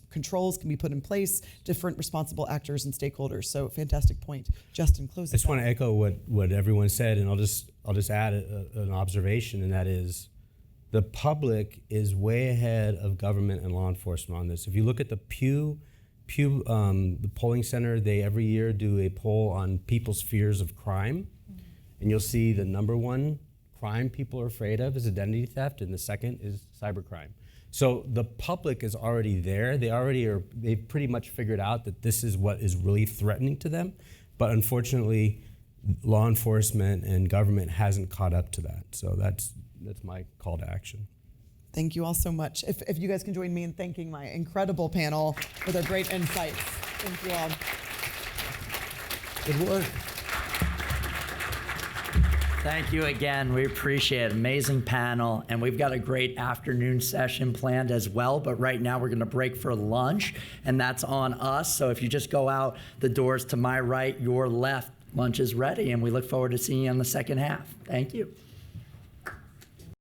controls can be put in place, different responsible actors and stakeholders. So fantastic point. Justin, close. I just want to echo what everyone said, and I'll just add an observation, and that is the public is way ahead of government and law enforcement on this. If you look at the Pew, the polling center, they every year do a poll on people's fears of crime, and you'll see the number one crime people are afraid of is identity theft, and the second is cybercrime. So the public is already there. They've pretty much figured out that this is what is really threatening to them. But unfortunately, law enforcement and government hasn't caught up to that. So that's my call to action. Thank you all so much. If you guys can join me in thanking my incredible panel for their great insights. Thank you all. Good work. Thank you again. We appreciate it. Amazing panel. And we've got a great afternoon session planned as well. But right now we're going to break for lunch, and that's on us. So if you just go out the doors to my right, your left, lunch is ready. And we look forward to seeing you in the second half. Thank you.